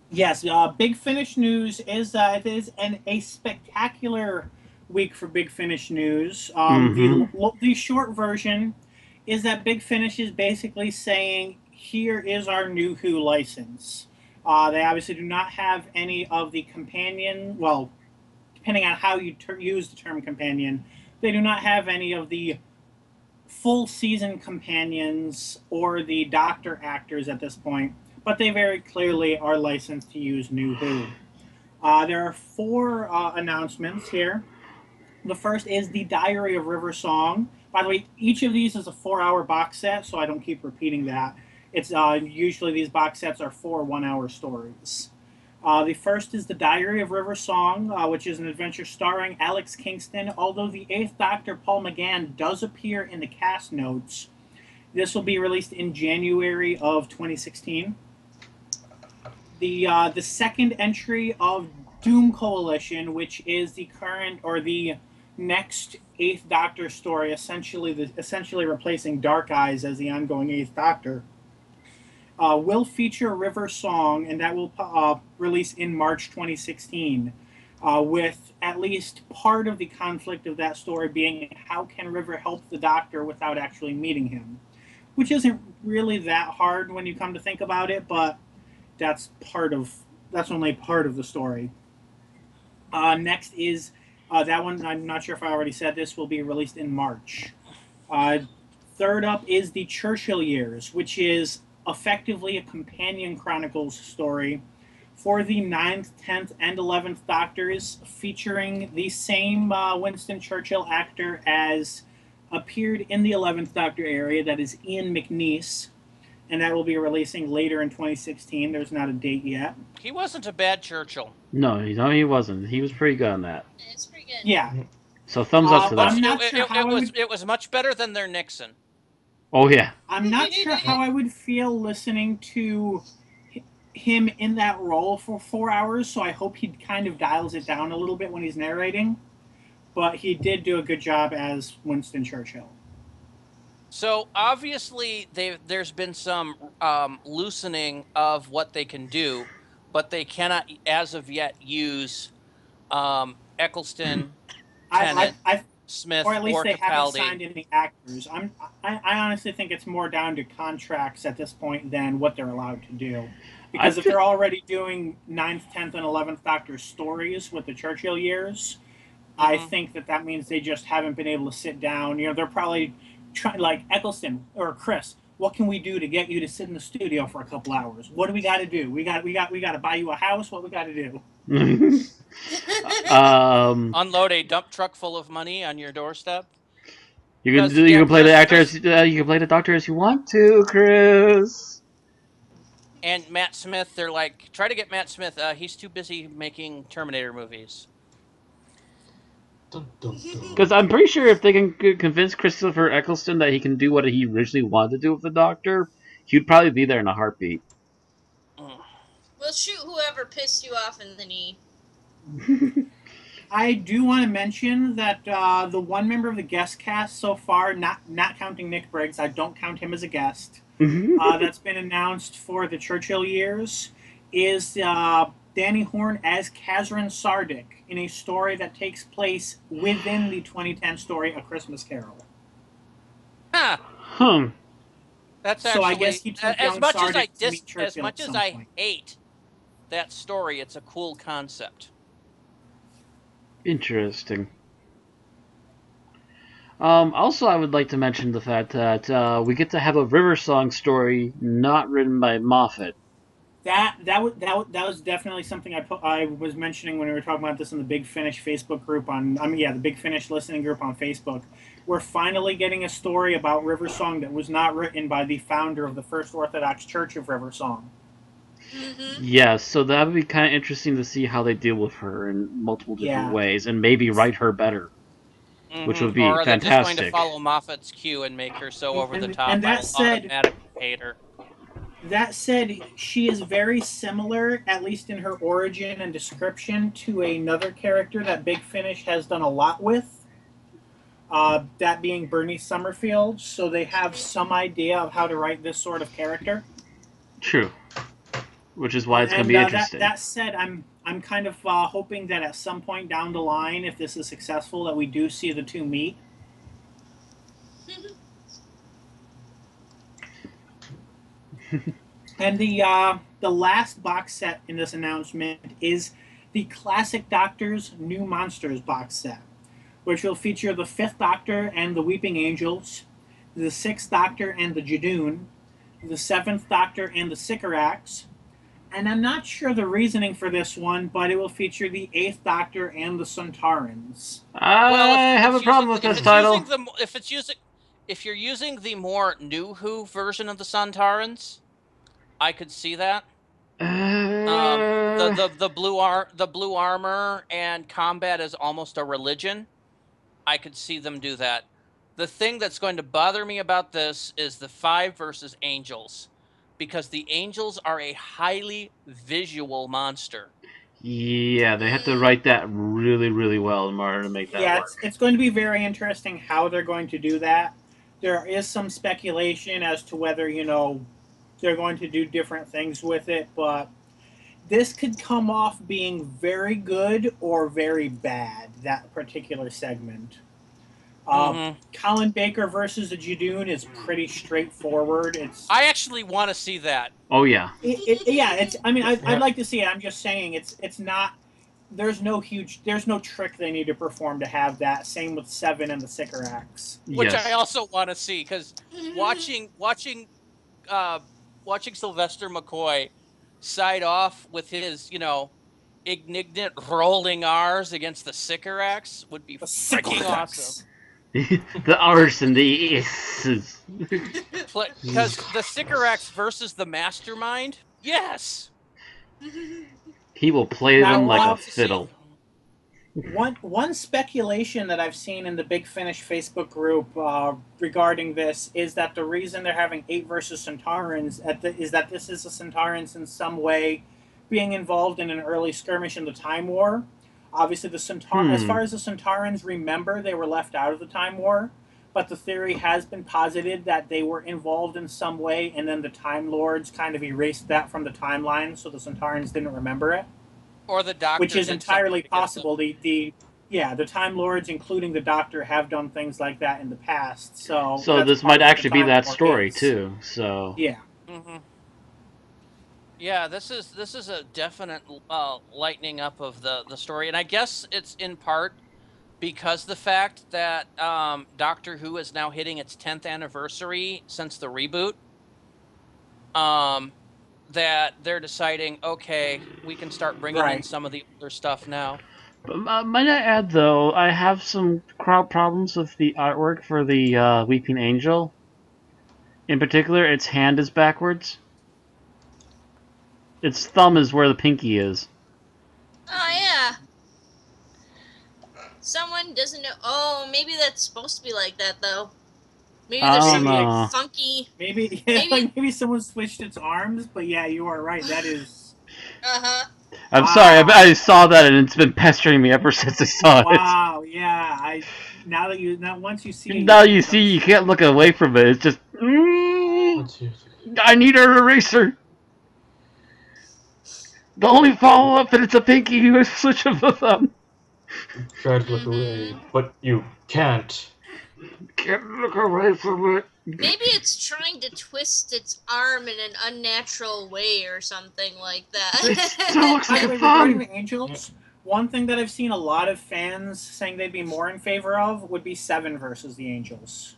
Yes, Big Finish news is it is a spectacular week for Big Finish news. The short version is that Big Finish is basically saying, here is our New Who license. They obviously do not have any of the companion, well, depending on how you use the term companion, they do not have any of the full season companions or the Doctor actors at this point, but they very clearly are licensed to use New Who. There are 4 announcements here. The first is the Diary of River Song. By the way, each of these is a 4-hour box set, so I don't keep repeating that. It's usually these box sets are 4 one-hour stories. The first is the Diary of River Song, which is an adventure starring Alex Kingston. Although the 8th Doctor, Paul McGann, does appear in the cast notes, this will be released in January of 2016. The second entry of Doom Coalition, which is the current or the next 8th Doctor story, essentially replacing Dark Eyes as the ongoing 8th Doctor, will feature River Song, and that will release in March 2016, with at least part of the conflict of that story being how can River help the Doctor without actually meeting him, which isn't really that hard when you come to think about it, but that's only part of the story. Next is that one, I'm not sure if I already said this, will be released in March. Third up is the Churchill Years, which is effectively a companion Chronicles story for the 9th, 10th, and 11th Doctors, featuring the same Winston Churchill actor as appeared in the 11th Doctor area. That is Ian McNeice, and that will be releasing later in 2016. There's not a date yet. He wasn't a bad Churchill. No, he wasn't. He was pretty good on that. It's pretty good. Yeah. So thumbs up to that. I'm not sure how it was much better than their Nixon. Oh yeah. I'm not sure how I would feel listening to him in that role for 4 hours, so I hope he kind of dials it down a little bit when he's narrating. But he did do a good job as Winston Churchill. So obviously there's been some loosening of what they can do, but they cannot, as of yet, use Eccleston, Tennant, Smith, or at least they Capaldi. haven't signed any actors. I honestly think it's more down to contracts at this point than what they're allowed to do. Because if they're already doing 9th, 10th, and 11th Doctor stories with the Churchill years, I think that means they just haven't been able to sit down. You know, they're probably trying, like Eccleston or Chris, what can we do to get you to sit in the studio for a couple hours? What do we got to do? We got to buy you a house. What we got to do? Unload a dump truck full of money on your doorstep. You can play the actor as you can play the Doctor as you want to, Chris. And Matt Smith, they're like, try to get Matt Smith. He's too busy making Terminator movies. Because I'm pretty sure if they can convince Christopher Eccleston that he can do what he originally wanted to do with the Doctor, he'd probably be there in a heartbeat. We'll shoot whoever pissed you off in the knee. I do want to mention that the one member of the guest cast so far, not counting Nick Briggs, I don't count him as a guest, that's been announced for the Churchill years, is Danny Horn as Kazran Sardik in a story that takes place within the 2010 story A Christmas Carol. That's so I guess he took as much as I point. hate that story, it's a cool concept. Interesting. Also, I would like to mention the fact that we get to have a River Song story not written by Moffat. That was definitely something I was mentioning when we were talking about this in the Big Finish Facebook group the Big Finish listening group on Facebook. We're finally getting a story about River Song that was not written by the founder of the First Orthodox Church of River Song. Yeah, so that would be kind of interesting to see how they deal with her in multiple different ways, and maybe write her better, which would be or fantastic. Or are they just going to follow Moffat's cue and make her so over the top? And that said, automatically hate her. That said, she is very similar, at least in her origin and description, to another character that Big Finish has done a lot with. That being Bernie Summerfield, so they have some idea of how to write this sort of character. True. Which is why it's going to be interesting. That said, I'm kind of hoping that at some point down the line, if this is successful, that we do see the two meet. And the last box set in this announcement is the Classic Doctor's New Monsters box set, which will feature the 5th Doctor and the Weeping Angels, the 6th Doctor and the Jadoon, the 7th Doctor and the Sycorax, and I'm not sure the reasoning for this one, but it will feature the 8th Doctor and the Sontarans. I have a problem with this title. If you're using the more New Who version of the Sontarans, I could see that. The blue armor and combat is almost a religion. I could see them do that. The thing that's going to bother me about this is the 5 versus Angels, because the Angels are a highly visual monster. Yeah, they have to write that really, really well in order to make that work. It's going to be very interesting how they're going to do that. There is some speculation as to whether, they're going to do different things with it, but this could come off being very good or very bad, that particular segment. Colin Baker versus the Jadoon is pretty straightforward. I actually want to see that. Oh yeah. I'd like to see it. I'm just saying it's not. There's no trick they need to perform to have that. Same with 7 and the Sycorax, which I also want to see, because watching Sylvester McCoy side off with his indignant rolling R's against the Sycorax would be freaking awesome. The R's and the S's. Because the Sycorax versus the Mastermind? Yes! He will play Now, them like a Rob, fiddle. One speculation that I've seen in the Big Finish Facebook group regarding this is that the reason they're having 8 versus Centaurans is that this is the Centaurans in some way being involved in an early skirmish in the Time War. Obviously, as far as the Centaurans remember, they were left out of the Time War, but the theory has been posited that they were involved in some way, and then the Time Lords kind of erased that from the timeline, so the Centaurans didn't remember it. Or the Doctor. Which is entirely possible. The Time Lords, including the Doctor, have done things like that in the past. So this might actually be that story too. So yeah. Mm-hmm. Yeah, this is a definite lightening up of the story, and I guess it's in part because the fact that Doctor Who is now hitting its 10th anniversary since the reboot. That they're deciding, okay, we can start bringing in some of the older stuff now. But might I add, though, I have some problems with the artwork for the Weeping Angel. In particular, its hand is backwards. Its thumb is where the pinky is. Oh, yeah. Someone doesn't know. Oh, maybe that's supposed to be like that, though. Maybe there's some like funky. Maybe someone switched its arms, but yeah, you are right. That is. I'm sorry. I saw that and it's been pestering me ever since I saw it. Wow. Yeah. Once you see. Now you see, you can't look away from it. It's just. I need an eraser. The only follow-up, and it's a pinky. You switch of the thumb. Try to look away, but you can't. Can't look away from it. Maybe it's trying to twist its arm in an unnatural way or something like that. Regarding the Angels, one thing that I've seen a lot of fans saying they'd be more in favor of would be 7 versus the Angels.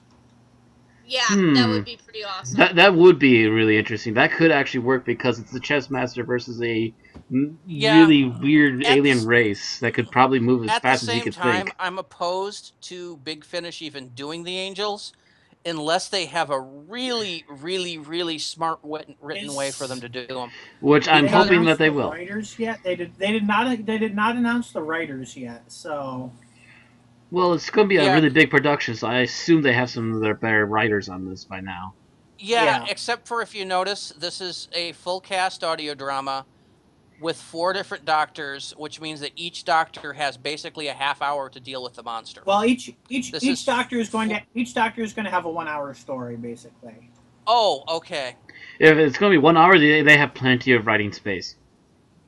Yeah, that would be pretty awesome. That would be really interesting. That could actually work because it's the chess master versus a really weird alien race that could probably move as fast as you could think. At the same time, I'm opposed to Big Finish even doing the Angels unless they have a really, really, really smart written way for them to do them. Which I'm hoping that they will. Writers yet? They did not announce the writers yet. So. Well, it's going to be a really big production, so I assume they have some of their better writers on this by now. Yeah, except for if you notice, this is a full cast audio drama with 4 different doctors, which means that each doctor has basically a half hour to deal with the monster. Well, each doctor is going to have a 1 hour story, basically. Oh, okay. If it's going to be 1 hour, they have plenty of writing space.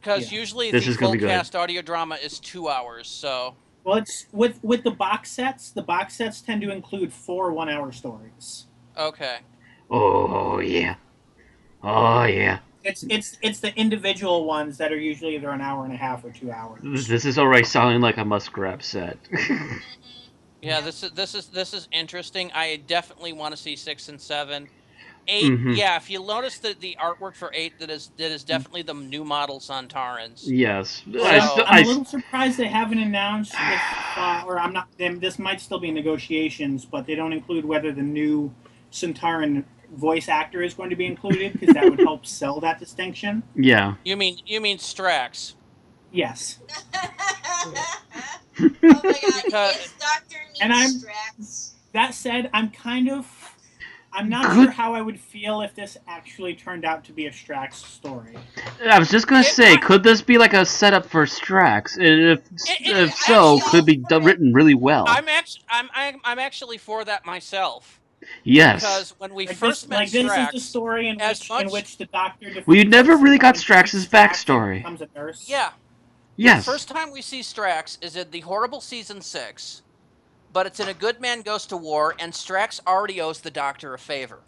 Because usually the full cast audio drama is 2 hours, so. Well, it's with the box sets. The box sets tend to include 4 1 hour stories. Okay. Oh yeah. Oh yeah. It's the individual ones that are usually either an hour and a half or 2 hours. This is already sounding like a must-grab set. Yeah, this is interesting. I definitely want to see 6 and 7. 8, yeah. If you notice the artwork for 8, that is definitely the new model Sontarans. Yes. I'm a little surprised they haven't announced or I'm not. This might still be negotiations, but they don't include whether the new Sontaran voice actor is going to be included, because that would help sell that distinction. Yeah. You mean Strax? Yes. Oh my god, yes, Doctor means Strax. That said, I'm not sure how I would feel if this actually turned out to be a Strax story. I was just gonna say, could this be like a setup for Strax? If so, could be written really well. I'm actually for that myself. Yes. Because when we first met Strax, this is the story in which the Doctor. We never really got Strax's backstory. Becomes a nurse. Yeah. Yes. The first time we see Strax is in the horrible season 6. But it's in A Good Man Goes to War, and Strax already owes the Doctor a favor.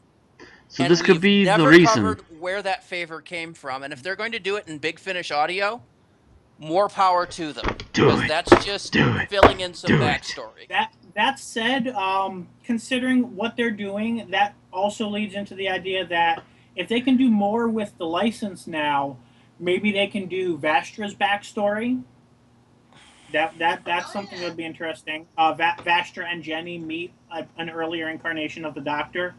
So this could be the reason. Never covered where that favor came from, and if they're going to do it in Big Finish audio, more power to them. Because that's just filling in some backstory. That said, considering what they're doing, that also leads into the idea that if they can do more with the license now, maybe they can do Vastra's backstory. That's something that would be interesting. Vastra and Jenny meet an earlier incarnation of the Doctor.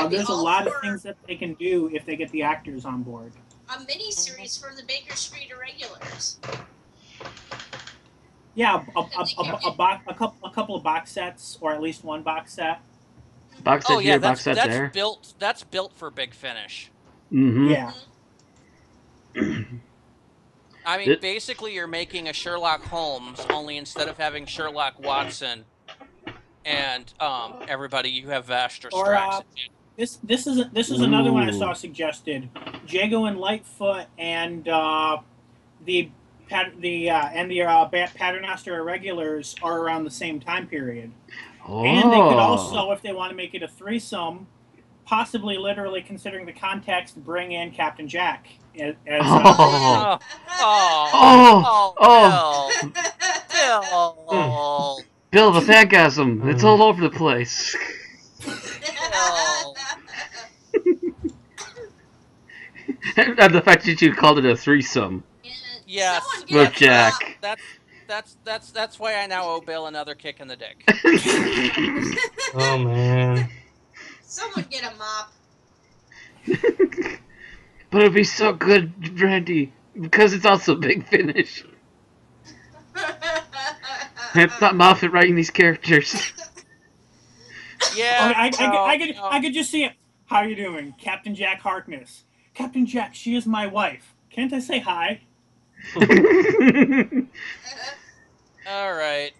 There's a lot of things that they can do if they get the actors on board. A mini-series for the Baker Street Irregulars. Yeah, a couple of box sets, or at least one box set. Box set here, box set that's there. That's built for Big Finish. Mm-hmm. Yeah. I mean, basically, you're making a Sherlock Holmes, only instead of having Sherlock Watson and everybody, you have Vastra Strax. This is another one I saw suggested. Jago and Lightfoot and the Paternoster Irregulars are around the same time period. Oh. And they could also, if they want to make it a threesome, possibly literally considering the context, bring in Captain Jack. Bill. Bill, the phantasm. It's all over the place. And the fact that you called it a threesome. Yes, with Jack. That's why I now owe Bill another kick in the dick. Oh man. Someone get a mop. But it'd be so good, Randy, because it's also Big Finish. It's not Moffat writing these characters. Yeah. I could just see it. How are you doing, Captain Jack Harkness? Captain Jack, she is my wife. Can't I say hi? All right.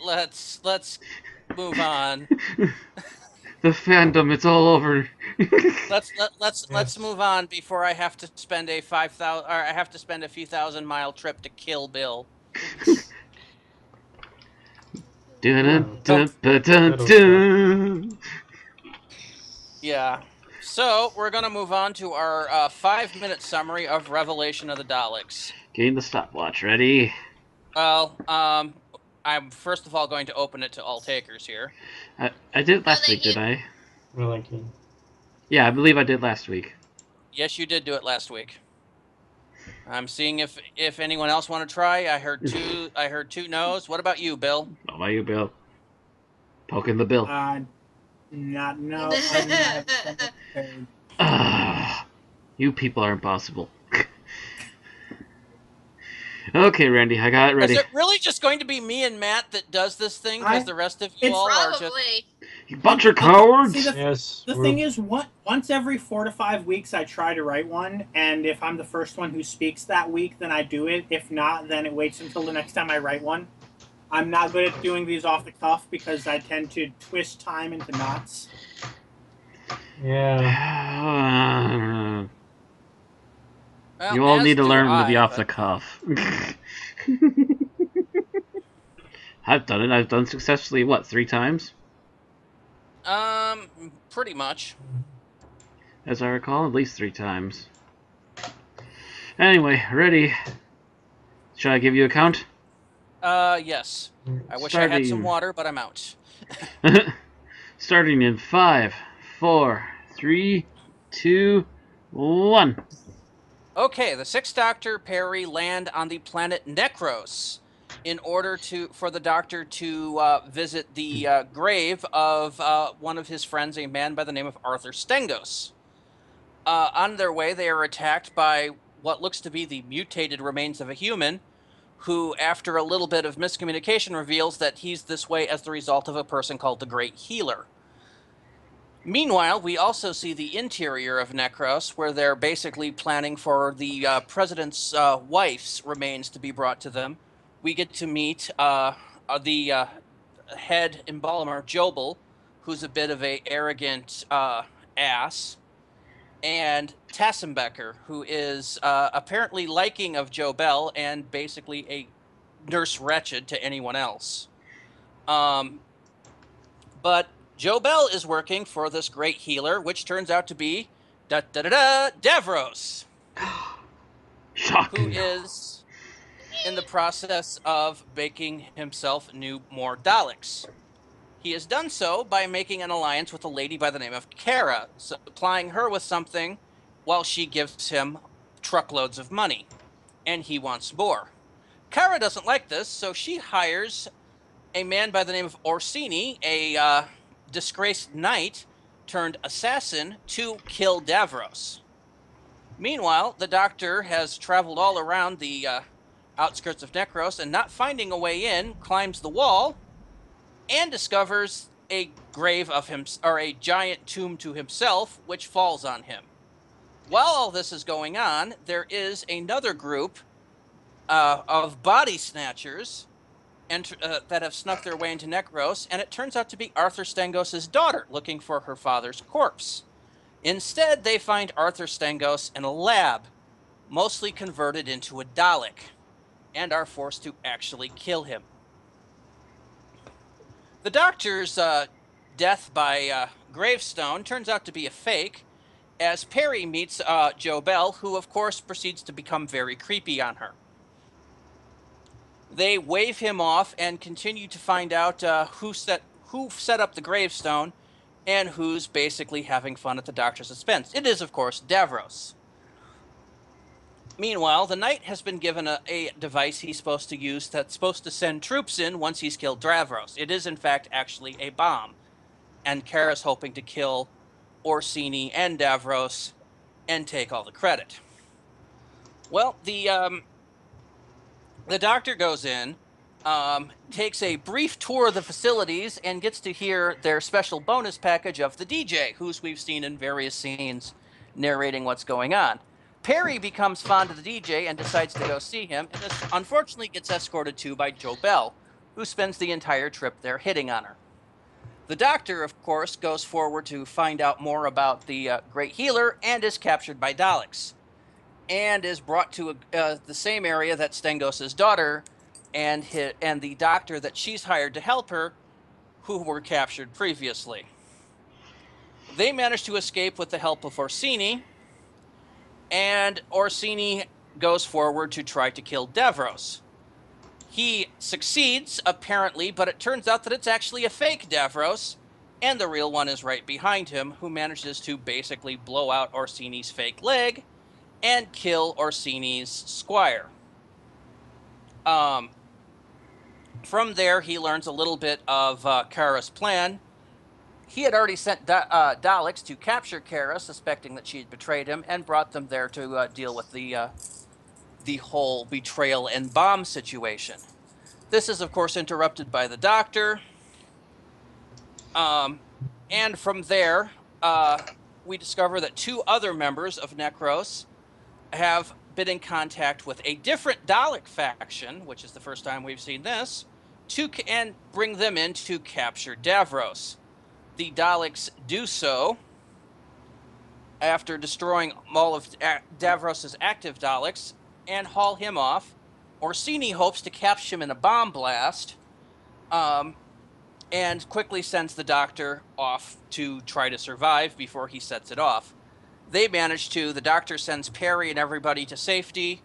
Let's move on. The fandom, it's all over. Let's move on before I have to spend a few 1,000-mile trip to kill Bill. Yeah. So we're gonna move on to our 5-minute summary of Revelation of the Daleks. Getting the stopwatch ready. Well, I'm first of all going to open it to all takers here. I did last week, did I? Really? Yeah, I believe I did last week. Yes, you did do it last week. I'm seeing if anyone else want to try. I heard two no's. What about you, Bill? What about you, Bill? Poking the bill. No. You people are impossible. Okay, Randy, I got it ready. Is it really just going to be me and Matt that does this thing? Because the rest of you all are just... You bunch of cowards! See, the thing is, once every 4 to 5 weeks I try to write one, and if I'm the first one who speaks that week, then I do it. If not, then it waits until the next time I write one. I'm not good at doing these off the cuff because I tend to twist time into knots. Yeah. Well, You all need to as learn do to be I, off the cuff. I've done it. I've done successfully, 3 times? Pretty much. As I recall, at least 3 times. Anyway, ready. Should I give you a count? Yes. I wish I had some water, but I'm out. Starting in 5, 4, 3, 2, 1. Okay, the Sixth Doctor, Perry, land on the planet Necros in order for the Doctor to visit the grave of one of his friends, a man by the name of Arthur Stengos. On their way, they are attacked by what looks to be the mutated remains of a human, who, after a little bit of miscommunication, reveals that he's this way as the result of a person called the Great Healer. Meanwhile, we also see the interior of Necros, where they're basically planning for the president's wife's remains to be brought to them. We get to meet the head embalamer, Jobel, who's a bit of a arrogant ass, and Tassenbecker, who is apparently liking of Jobel and basically a nurse wretched to anyone else. But Jobel is working for this great healer, which turns out to be Davros, Shocking. who is in the process of making himself more Daleks. He has done so by making an alliance with a lady by the name of Kara, supplying her with something while she gives him truckloads of money, and he wants more. Kara doesn't like this, so she hires a man by the name of Orsini, a disgraced knight turned assassin, to kill Davros. Meanwhile, the Doctor has traveled all around the outskirts of Necros, and not finding a way in, climbs the wall and discovers a grave of him, or a giant tomb to himself, which falls on him. While all this is going on, there is another group of body snatchers that have snuck their way into Necros, and it turns out to be Arthur Stengos' daughter looking for her father's corpse. Instead, they find Arthur Stengos in a lab, mostly converted into a Dalek, and are forced to actually kill him. The Doctor's death by gravestone turns out to be a fake, as Perry meets Jo Bell, who of course proceeds to become very creepy on her. They wave him off and continue to find out who set up the gravestone and who's basically having fun at the Doctor's expense. It is, of course, Davros. Meanwhile, the Knight has been given a device he's supposed to use that's supposed to send troops in once he's killed Davros. It is, in fact, actually a bomb. And Kara's hoping to kill Orsini and Davros and take all the credit. Well, the Doctor goes in, takes a brief tour of the facilities, and gets to hear their special bonus package of the DJ, who's we've seen in various scenes narrating what's going on. Perry becomes fond of the DJ and decides to go see him, and this unfortunately gets escorted to by Jo Bell, who spends the entire trip there hitting on her. The Doctor, of course, goes forward to find out more about the Great Healer and is captured by Daleks, and is brought to the same area that Stengos' daughter and the Doctor that she's hired to help her, who were captured previously. They manage to escape with the help of Orsini, and Orsini goes forward to try to kill Davros. He succeeds, apparently, but it turns out that it's actually a fake Davros, and the real one is right behind him, who manages to basically blow out Orsini's fake leg and kill Orsini's squire. From there, he learns a little bit of Kara's plan. He had already sent Daleks to capture Kara, suspecting that she had betrayed him, and brought them there to deal with the whole betrayal and bomb situation. This is, of course, interrupted by the Doctor. And from there, we discover that two other members of Necros have been in contact with a different Dalek faction, which is the first time we've seen this, and bring them in to capture Davros. The Daleks do so after destroying all of Davros' active Daleks and haul him off. Orsini hopes to capture him in a bomb blast, and quickly sends the Doctor off to try to survive before he sets it off. They manage to. The Doctor sends Perry and everybody to safety.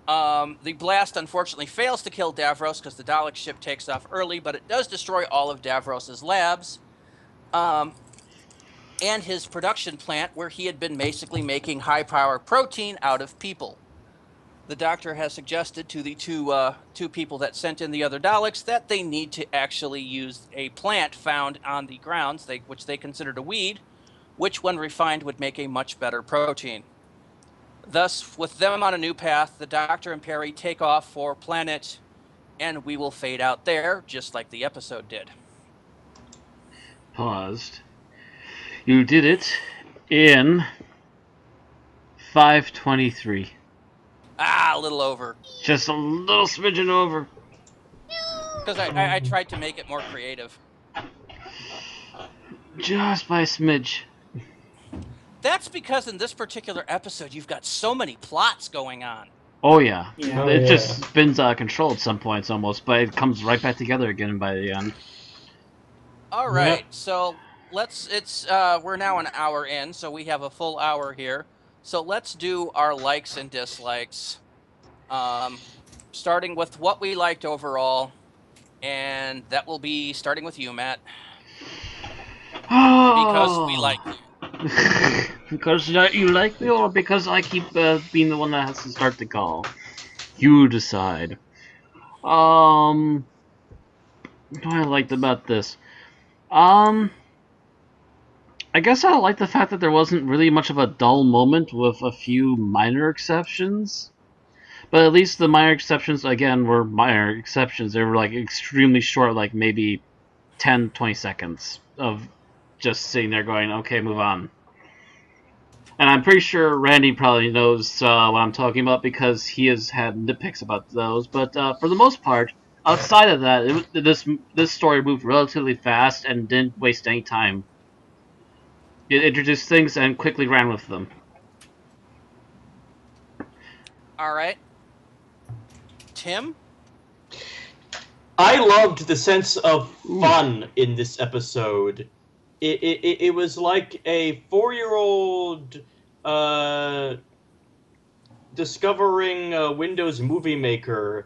The blast unfortunately fails to kill Davros because the Dalek ship takes off early, but it does destroy all of Davros' labs and his production plant, where he had been basically making high-power protein out of people. The Doctor has suggested to the two people that sent in the other Daleks that they need to actually use a plant found on the grounds, which they considered a weed, which when refined would make a much better protein. Thus, with them on a new path, the Doctor and Perry take off for planet, and we will fade out there, just like the episode did. Paused. You did it in 5:23. Ah, a little over. Just a little smidgen over. Because I tried to make it more creative. Just by a smidge. That's because in this particular episode, you've got so many plots going on. Oh, yeah. Yeah. It just spins out of control at some points almost, but it comes right back together again by the end. All right, so we're now an hour in, so we have a full hour here. So let's do our likes and dislikes, starting with what we liked overall, and that will be starting with you, Matt. Because we like you. Because you like me, or because I keep being the one that has to start the call? You decide. What do I liked about this? I guess I like the fact that there wasn't really much of a dull moment with a few minor exceptions. But at least the minor exceptions, again, were minor exceptions. They were, like, extremely short, like, maybe 10, 20 seconds of just sitting there going, okay, move on. And I'm pretty sure Randy probably knows what I'm talking about because he has had nitpicks about those. But for the most part, outside of that, this story moved relatively fast and didn't waste any time. It introduced things and quickly ran with them. All right. Tim? I loved the sense of fun in this episode. It was like a 4-year-old discovering Windows Movie Maker.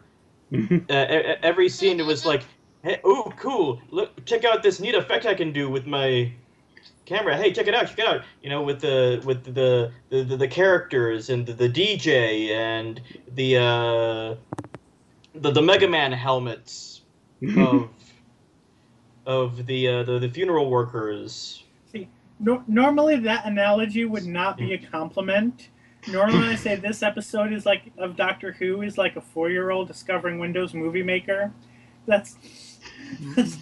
Every scene it was like, hey, ooh, cool! Look, check out this neat effect I can do with my camera. Hey, check it out, check it out! You know, with the characters and the DJ and the Mega Man helmets of the funeral workers. See, normally that analogy would not be a compliment. Normally, when I say this episode is like of Doctor Who is like a 4-year-old discovering Windows Movie Maker. That's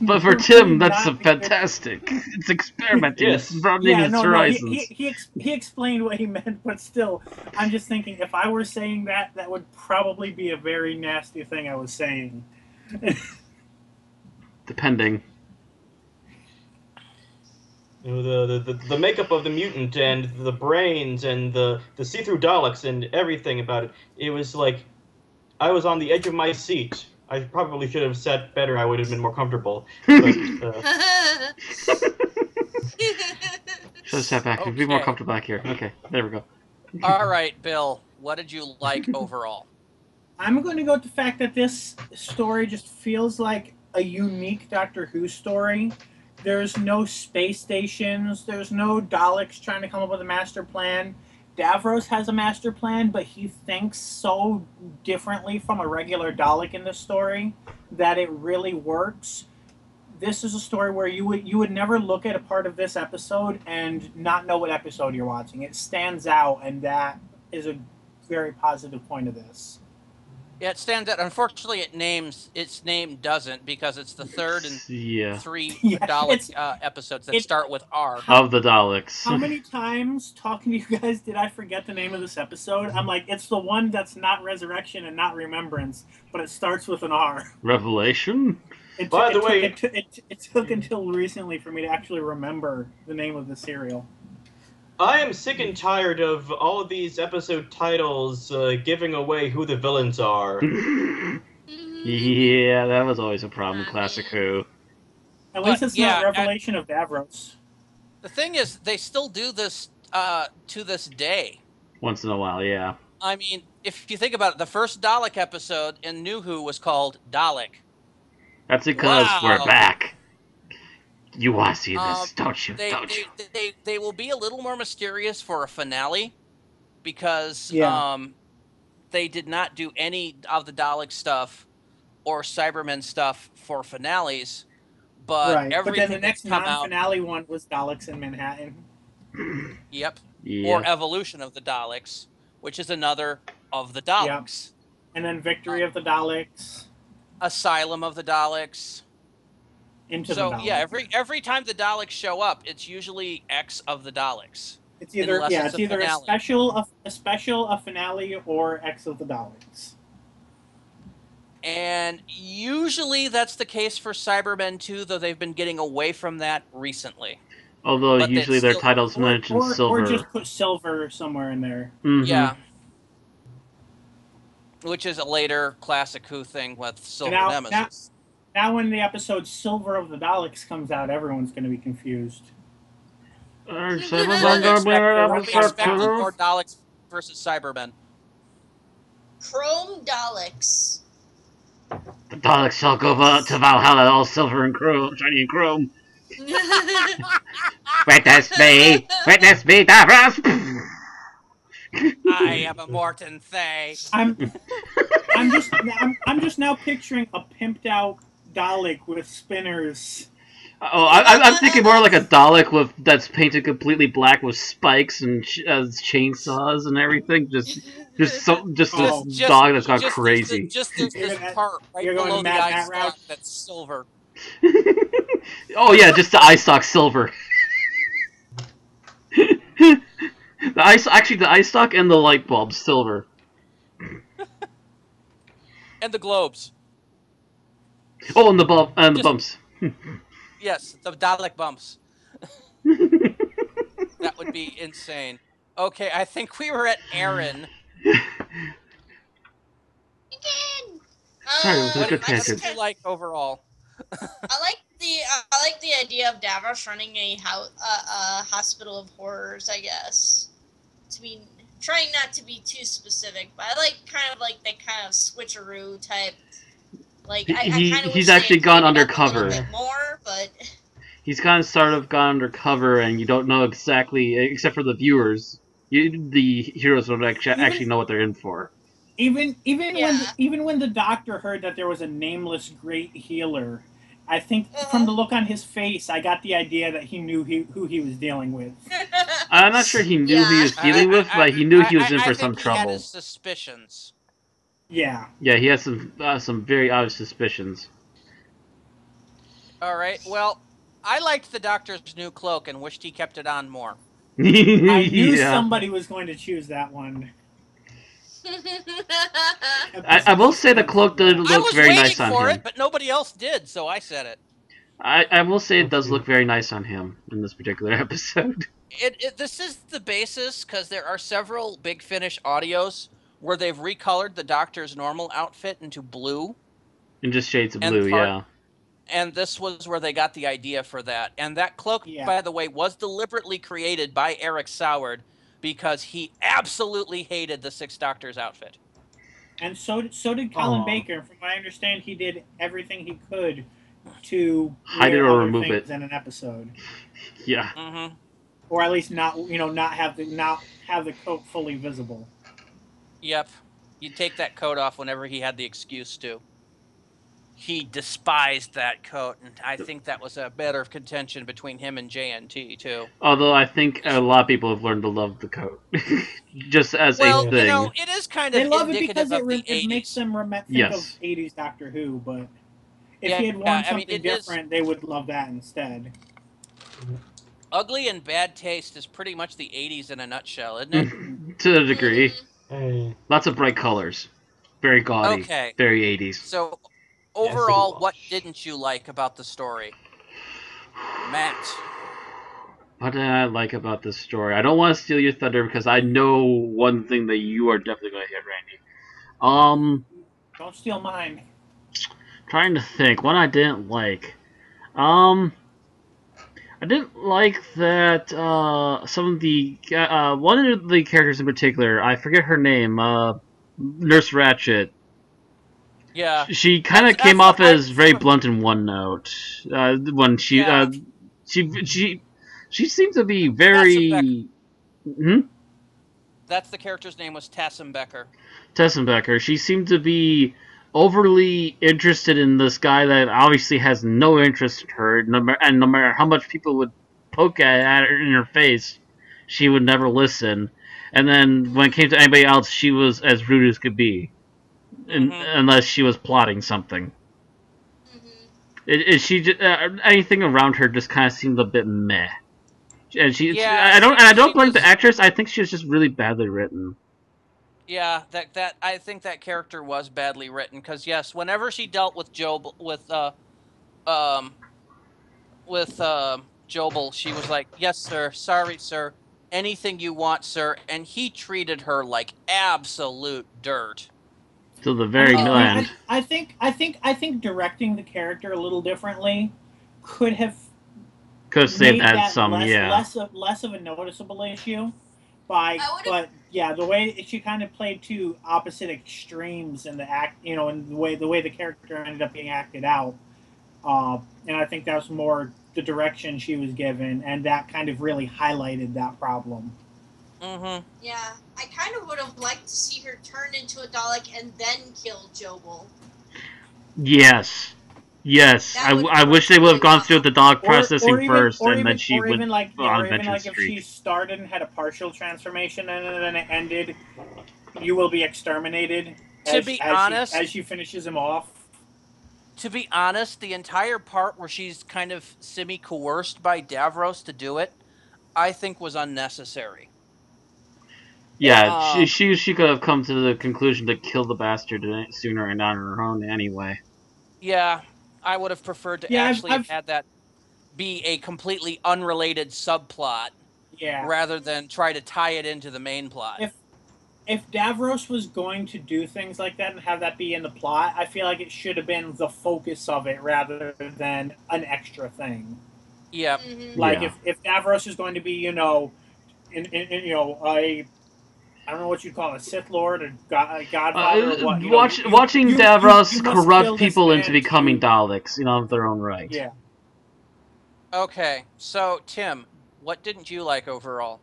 but for Tim, that's fantastic. It's experimenting. Yes. It's broadening his horizons. He explained what he meant, but still, I'm just thinking if I were saying that, that would probably be a very nasty thing I was saying. Depending. You know, the makeup of the mutant and the brains and the see-through Daleks and everything about it. It was like I was on the edge of my seat. I probably should have sat better. I would have been more comfortable. But, should have sat back. Okay. Be more comfortable back here. Okay, there we go. All right, Bill. What did you like overall? I'm going to go with the fact that this story just feels like a unique Doctor Who story. There's no space stations. There's no Daleks trying to come up with a master plan. Davros has a master plan, but he thinks so differently from a regular Dalek in this story that it really works. This is a story where you would never look at a part of this episode and not know what episode you're watching. It stands out, and that is a very positive point of this. Yeah, it stands out. Unfortunately, its name doesn't because it's the third and 3 Dalek episodes that start with R. Of the Daleks. How many times talking to you guys did I forget the name of this episode? I'm like, it's the one that's not Resurrection and not Remembrance, but it starts with an R. Revelation? By the way, it took until recently for me to actually remember the name of the serial. I am sick and tired of all of these episode titles giving away who the villains are. Yeah, that was always a problem in Classic Who. At least it's not Revelation of Davros. The thing is, they still do this to this day. Once in a while, yeah. I mean, if you think about it, the first Dalek episode in New Who was called Dalek. That's because we're back. You want to see this, don't you? They will be a little more mysterious for a finale because they did not do any of the Dalek stuff or Cybermen stuff for finales. But everything then the next non-finale one was Daleks in Manhattan. Yep. Or Evolution of the Daleks, which is another of the Daleks. Yep. And then Victory of the Daleks. Asylum of the Daleks. Every time the Daleks show up, it's usually X of the Daleks. It's either a special, a finale, or X of the Daleks. And usually that's the case for Cybermen too, though they've been getting away from that recently. Although usually their titles mention Silver. Or just put Silver somewhere in there. Mm-hmm. Yeah. Which is a later Classic Who thing with Silver Nemesis. Now when the episode Silver of the Daleks comes out, everyone's going to be confused. What do we expect more Daleks versus Cybermen? Chrome Daleks. The Daleks shall go to Valhalla, all silver and chrome, shiny and chrome. Witness me, Davros! I am a Morton Thay. I'm just now picturing a pimped out Dalek with spinners. Oh, I'm thinking more like a Dalek that's painted completely black with spikes and chainsaws and everything. Just this dog that's gone crazy. There's this part right you're going below the Matt eye route? stalk that's silver. Oh yeah, just the eye stalk silver. The eye stalk and the light bulb silver. And the globes. Oh, and the bumps. Yes, the Dalek bumps. That would be insane. Okay, I think we were at Aaron. Sorry, it was a good What tangent. did you like overall? I like the idea of Davros running a hospital of horrors. I guess trying not to be too specific, but I like kind of that kind of switcheroo type. Like he's actually gone undercover. A little bit more, but he's kind of sort of gone undercover, and you don't know exactly, except for the viewers. The heroes don't actually know what they're in for. Even when the doctor heard that there was a nameless great healer, I think from the look on his face, I got the idea that he knew who he was dealing with. I'm not sure he knew who he was dealing with, but he knew he was in for some trouble. He had his suspicions. Yeah. Yeah, he has some very obvious suspicions. All right. Well, I liked the doctor's new cloak and wished he kept it on more. I knew somebody was going to choose that one. I will say the cloak did look very nice on him. I was waiting for it, but nobody else did, so I said it. I will say it does look very nice on him in this particular episode. This is the basis, because there are several Big Finish audios where they've recolored the Doctor's normal outfit into blue. In just shades of blue, yeah. And this was where they got the idea for that. And that cloak, by the way, was deliberately created by Eric Soward because he absolutely hated the Sixth Doctor's outfit. And so did Colin Baker. From what I understand, he did everything he could to hide it or remove it in an episode. Yeah. Mm-hmm. Or at least not have the coat fully visible. Yep. You'd take that coat off whenever he had the excuse to. He despised that coat, and I think that was a matter of contention between him and JNT, too. Although I think a lot of people have learned to love the coat. Just as a thing. Well, it is kind of they love it indicative because of the 80s. It makes them think of 80s Doctor Who, but if he had worn something different, they would love that instead. Ugly and bad taste is pretty much the 80s in a nutshell, isn't it? To a degree. Lots of bright colors. Very gaudy. Okay. Very 80s. So, overall, what didn't you like about the story? Matt. What did I like about this story? I don't want to steal your thunder because I know one thing that you are definitely going to hit, Randy. Don't steal mine. Trying to think. What I didn't like. I didn't like that some of the one of the characters in particular, I forget her name, Nurse Ratched. Yeah. She kind of came off as very blunt and one note. When she seemed to be very. That's the character's name was Tassenbecker. Tassenbecker. She seemed to be overly interested in this guy that obviously has no interest in her, and no matter how much people would poke at her in her face, she would never listen. And then when it came to anybody else, she was as rude as could be, unless she was plotting something. Anything around her just kind of seemed a bit meh. And I don't blame the actress. I think she was just really badly written. Yeah, that I think that character was badly written because yes, whenever she dealt with Jobel she was like, "Yes, sir. Sorry, sir. Anything you want, sir." And he treated her like absolute dirt. To the very end. I think directing the character a little differently could have saved that some less of a noticeable issue. But yeah, the way she kind of played two opposite extremes in the act, and the way the character ended up being acted out, and I think that was more the direction she was given, and that kind of really highlighted that problem. Mm-hmm. Yeah, I kind of would have liked to see her turn into a Dalek and then kill Jobel. Yes. Yes. That would I have wish they worked would have really gone through the Dalek processing first, and then she or would even like on Adventure if she Streak. started and had a partial transformation and then it ended, you will be exterminated. As she finishes him off. To be honest, the entire part where she's kind of semi-coerced by Davros to do it, I think was unnecessary. Yeah, she could have come to the conclusion to kill the bastard sooner and on her own anyway. Yeah, I would have preferred to have had that be a completely unrelated subplot, rather than try to tie it into the main plot. If Davros was going to do things like that and have that be in the plot, I feel like it should have been the focus of it rather than an extra thing. Yep. Mm-hmm. Like if Davros is going to be, I don't know what you'd call it, a Sith Lord, a Godfather, or what. Watching Davros corrupt people into becoming Daleks, of their own right. Yeah. Okay, so Tim, what didn't you like overall?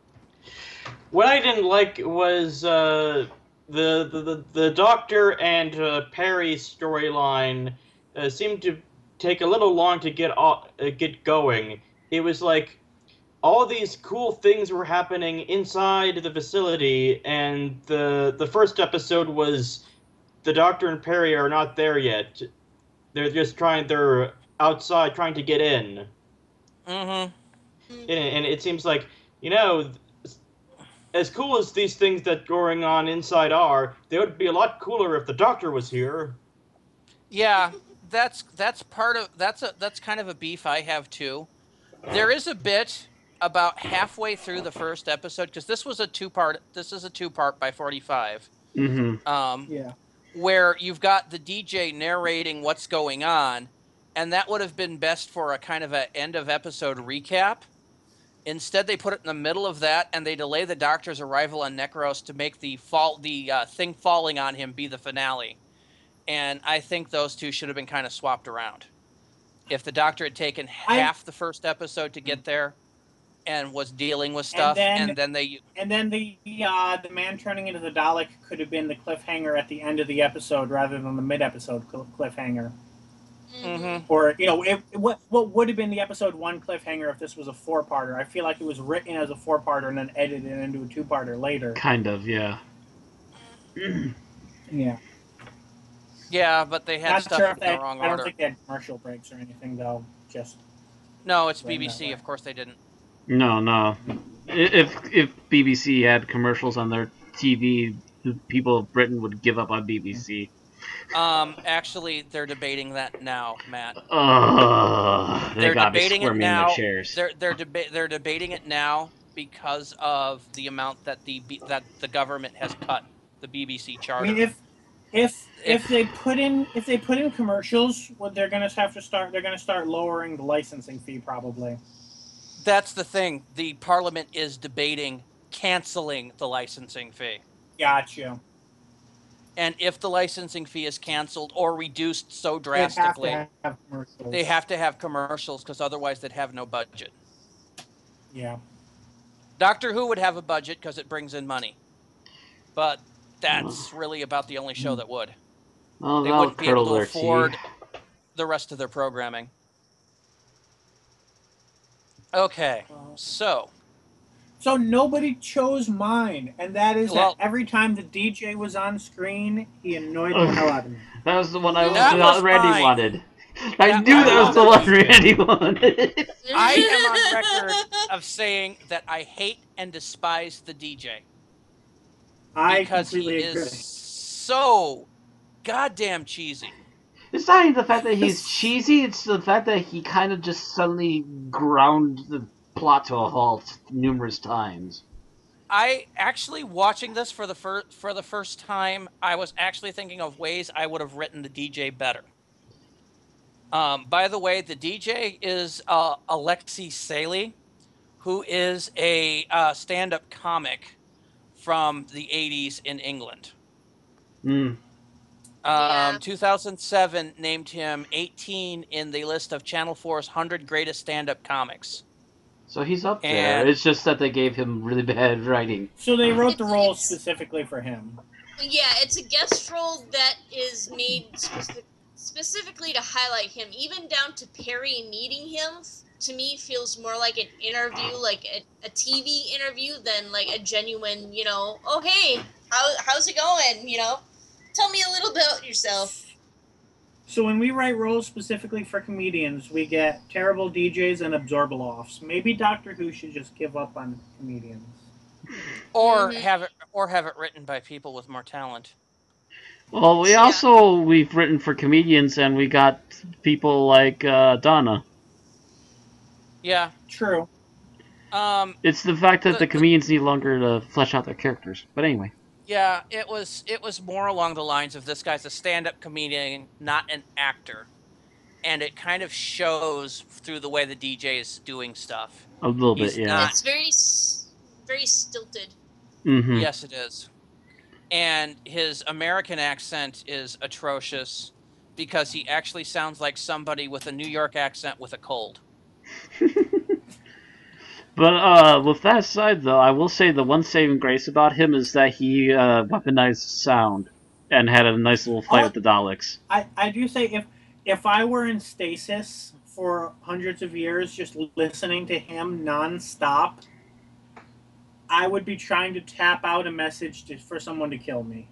What I didn't like was the Doctor and Perry storyline seemed to take a little long to get going. It was like all these cool things were happening inside the facility, and the first episode was the Doctor and Perry are not there yet. They're outside trying to get in. Mm-hmm. And it seems like, as cool as these things that going on inside are, they would be a lot cooler if the Doctor was here. Yeah, that's kind of a beef I have too. There is a bit about halfway through the first episode, because this is a two-part by 45. Mm-hmm. Where you've got the DJ narrating what's going on, and that would have been best for a kind of a end of episode recap. Instead, they put it in the middle of that, and they delay the Doctor's arrival on Necros to make the thing falling on him be the finale. And I think those two should have been kind of swapped around. If the Doctor had taken half the first episode to get there, and was dealing with stuff, and then the man turning into the Dalek could have been the cliffhanger at the end of the episode rather than the mid-episode cliffhanger. Mm-hmm. Or what would have been the episode 1 cliffhanger if this was a 4-parter? I feel like it was written as a 4-parter and then edited into a 2-parter later. Kind of, yeah. Yeah. Yeah, but they had stuff in the wrong order. I don't think they had commercial breaks or anything, though. No, it's BBC. Of course they didn't. No. If BBC had commercials on their TV, the people of Britain would give up on BBC. Actually, they're debating that now, Matt. They're debating it now. In their chairs. They're debating it now because of the amount that the government has cut the BBC charter. I mean, if they put in commercials, what they're going to start lowering the licensing fee probably. That's the thing. The Parliament is debating canceling the licensing fee. Gotcha. And if the licensing fee is canceled or reduced so drastically, they have to have commercials because otherwise they'd have no budget. Yeah. Doctor Who would have a budget because it brings in money. But that's really about the only show that would. Well, they wouldn't be able to afford the rest of their programming. Okay, so nobody chose mine, and that is that every time the DJ was on screen, he annoyed the hell out of me. That was the one Randy wanted. I knew that was the one Randy wanted. I am on record of saying that I hate and despise the DJ. Because he is so goddamn cheesy. It's not even the fact that he's cheesy, it's the fact that he kind of just suddenly ground the plot to a halt numerous times. I actually, watching this for the first time, I was actually thinking of ways I would have written the DJ better. By the way, the DJ is Alexei Saley, who is a stand-up comic from the 80s in England. 2007 named him 18 in the list of Channel 4's 100 greatest stand-up comics. So he's up there. And- It's just that they gave him really bad writing. So they wrote the role specifically for him. Yeah, it's a guest role that is made specifically to highlight him. Even down to Perry meeting him, to me, feels more like an interview, like a TV interview, than like a genuine, oh, hey, how's it going, Tell me a little bit about yourself. So when we write roles specifically for comedians, we get terrible DJs and absorbalofts. Maybe Doctor Who should just give up on comedians. Or have it written by people with more talent. Well, we've written for comedians, and we got people like Donna. Yeah. True. It's the fact that the comedians need longer to flesh out their characters. But anyway. Yeah, it was more along the lines of this guy's a stand-up comedian, not an actor. And it kind of shows through the way the DJ is doing stuff. A little bit, yeah. It's very stilted. Mm-hmm. Yes, it is. And his American accent is atrocious because he actually sounds like somebody with a New York accent with a cold. But with that aside, though, I will say the one saving grace about him is that he weaponized sound and had a nice little fight with the Daleks. I do say if I were in stasis for hundreds of years just listening to him nonstop, I would be trying to tap out a message for someone to kill me.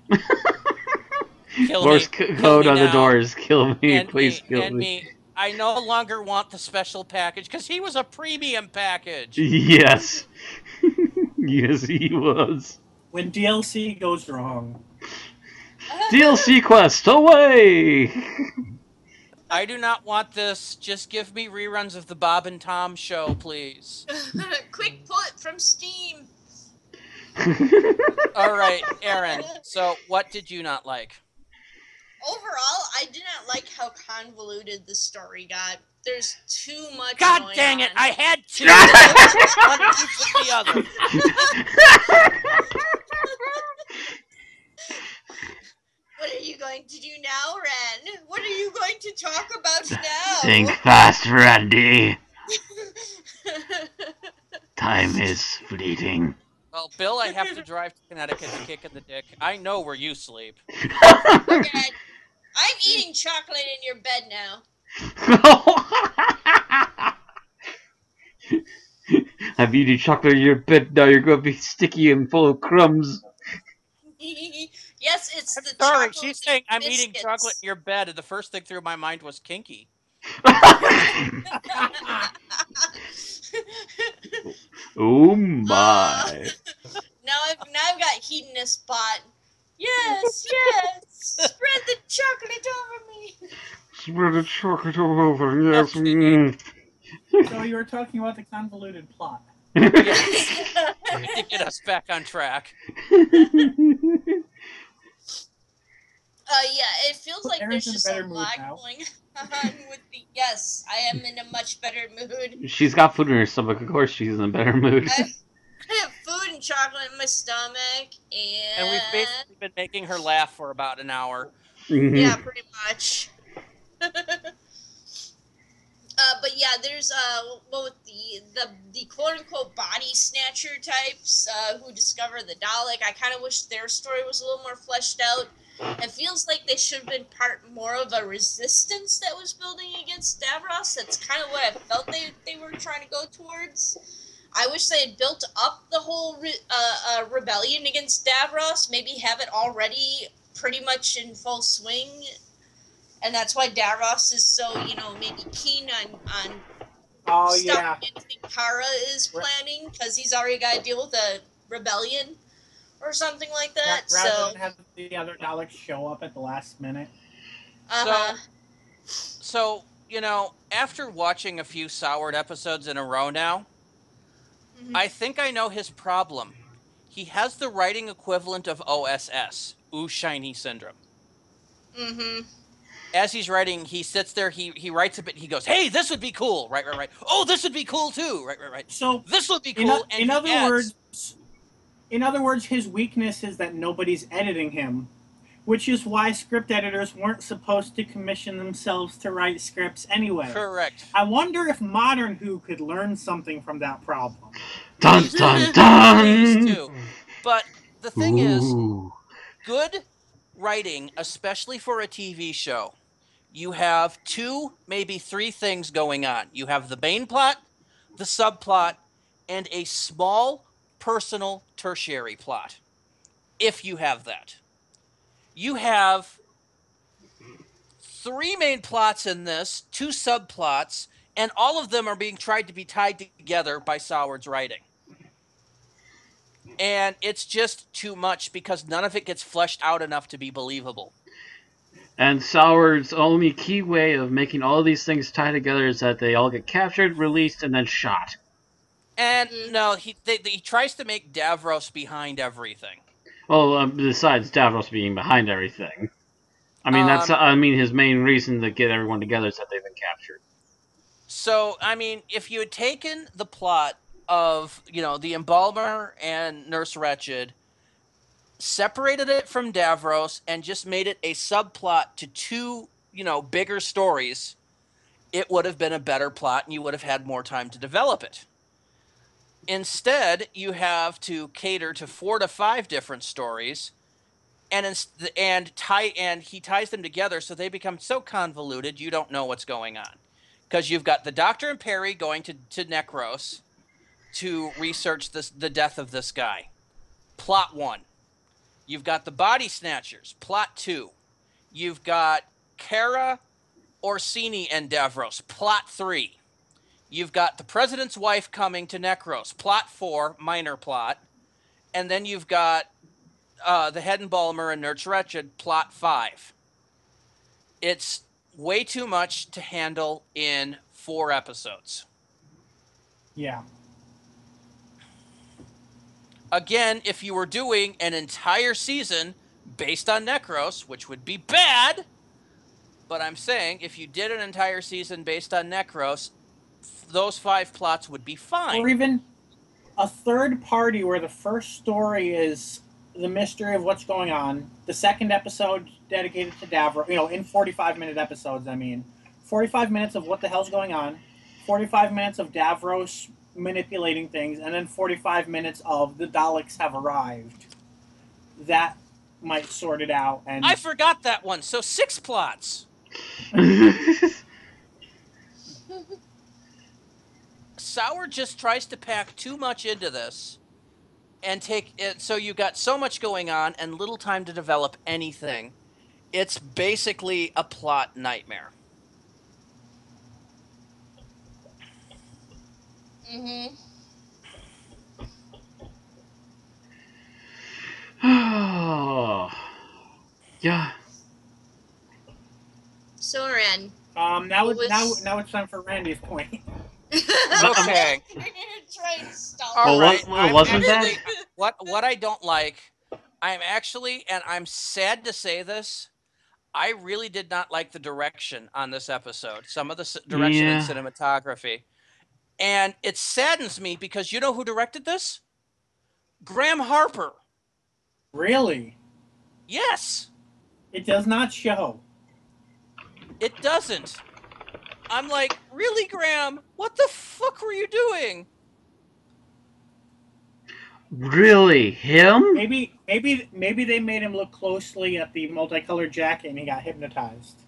Morse code on the doors. Kill me, please kill me. I no longer want the special package, because he was a premium package. Yes. Yes, he was. When DLC goes wrong. DLC quest, away! I do not want this. Just give me reruns of the Bob and Tom show, please. Quick put from Steam. All right, Aaron. So, what did you not like? Overall, I did not like how convoluted the story got. There's too much. God going dang it! on. I had to. One piece with the other. What are you going to do now, Ren? What are you going to talk about now? Think fast, Randy. Time is fleeting. Well, Bill, I have to drive to Connecticut to kick in the dick. I know where you sleep. Okay. I'm eating chocolate in your bed now. I've eaten chocolate in your bed, now you're going to be sticky and full of crumbs. Yes, it's the Sorry, chocolate she's saying I'm eating biscuits. chocolate in your bed, and the first thing through my mind was kinky. Oh my. Now I've got hedonist bot. Yes, yes. Spread the chocolate over me. Spread the chocolate all over, yes. Mm. So you were talking about the convoluted plot. Yes. To get us back on track. Yeah, it feels like Aaron's there's in a just better a mood lot now. going on with the. Yes, I am in a much better mood. She's got food in her stomach, of course she's in a better mood. I have food and chocolate in my stomach, And we've basically been making her laugh for about an hour. Yeah, pretty much. But yeah, there's with the quote unquote body snatcher types who discover the Dalek. I kind of wish their story was a little more fleshed out. It feels like they should have been part more of a resistance that was building against Davros. That's kind of what I felt they were trying to go towards. I wish they had built up the whole rebellion against Davros. Maybe have it already pretty much in full swing. And that's why Davros is so, maybe keen on stuff anything Kara is planning, because he's already got to deal with a rebellion or something like that. Rather than have the other Daleks show up at the last minute. So, after watching a few soured episodes in a row now, I think I know his problem. He has the writing equivalent of OSS, Ooh Shiny Syndrome. Mm-hmm. As he's writing, he sits there, he writes a bit, he goes, hey, this would be cool, right. Oh, this would be cool too, right. So this would be cool, in other words, his weakness is that nobody's editing him. Which is why script editors weren't supposed to commission themselves to write scripts anyway. Correct. I wonder if modern Who could learn something from that problem. Dun dun dun! Please do. But the thing is, Ooh. good writing, especially for a TV show, you have 2, maybe 3 things going on. You have the main plot, the subplot, and a small personal tertiary plot, if you have that. You have 3 main plots in this, 2 subplots, and all of them are being tried to be tied together by Soward's writing. And it's just too much because none of it gets fleshed out enough to be believable. And Soward's only key way of making all of these things tie together is that they all get captured, released, and then shot. And no, he tries to make Davros behind everything. Well, besides Davros being behind everything. I mean, his main reason to get everyone together is that they've been captured. So, I mean, if you had taken the plot of, the Embalmer and Nurse Wretched, separated it from Davros, and just made it a subplot to 2, bigger stories, it would have been a better plot, and you would have had more time to develop it. Instead, you have to cater to 4 to 5 different stories, and he ties them together so they become so convoluted you don't know what's going on. Because you've got the Doctor and Perry going to Necros to research the death of this guy. Plot 1. You've got the Body Snatchers. Plot 2. You've got Kara, Orsini, and Davros. Plot 3. You've got the President's wife coming to Necros. Plot 4, minor plot. And then you've got the Head Embalmer and Nurse Wretched. Plot 5. It's way too much to handle in 4 episodes. Yeah. Again, if you were doing an entire season based on Necros, which would be bad, but I'm saying if you did an entire season based on Necros, those 5 plots would be fine. Or even a third party where the first story is the mystery of what's going on, the second episode dedicated to Davros, in 45-minute episodes, 45 minutes of what the hell's going on, 45 minutes of Davros manipulating things, and then 45 minutes of the Daleks have arrived. That might sort it out. And I forgot that one, so 6 plots. Soward just tries to pack too much into this and take it, so you got so much going on and little time to develop anything. It's basically a plot nightmare. Mm-hmm. Oh. Yeah. So, Ren. Now it's time for Randy's point. Okay. Try and stall. All right. Wasn't that? What I don't like, I'm sad to say this, I really did not like the direction on this episode. Some of the direction and cinematography. And it saddens me because you know who directed this? Graham Harper. Really? Yes. It does not show. It doesn't. I'm like, really, Graham? What the fuck were you doing? Really? Him? Maybe they made him look closely at the multicolored jacket and he got hypnotized.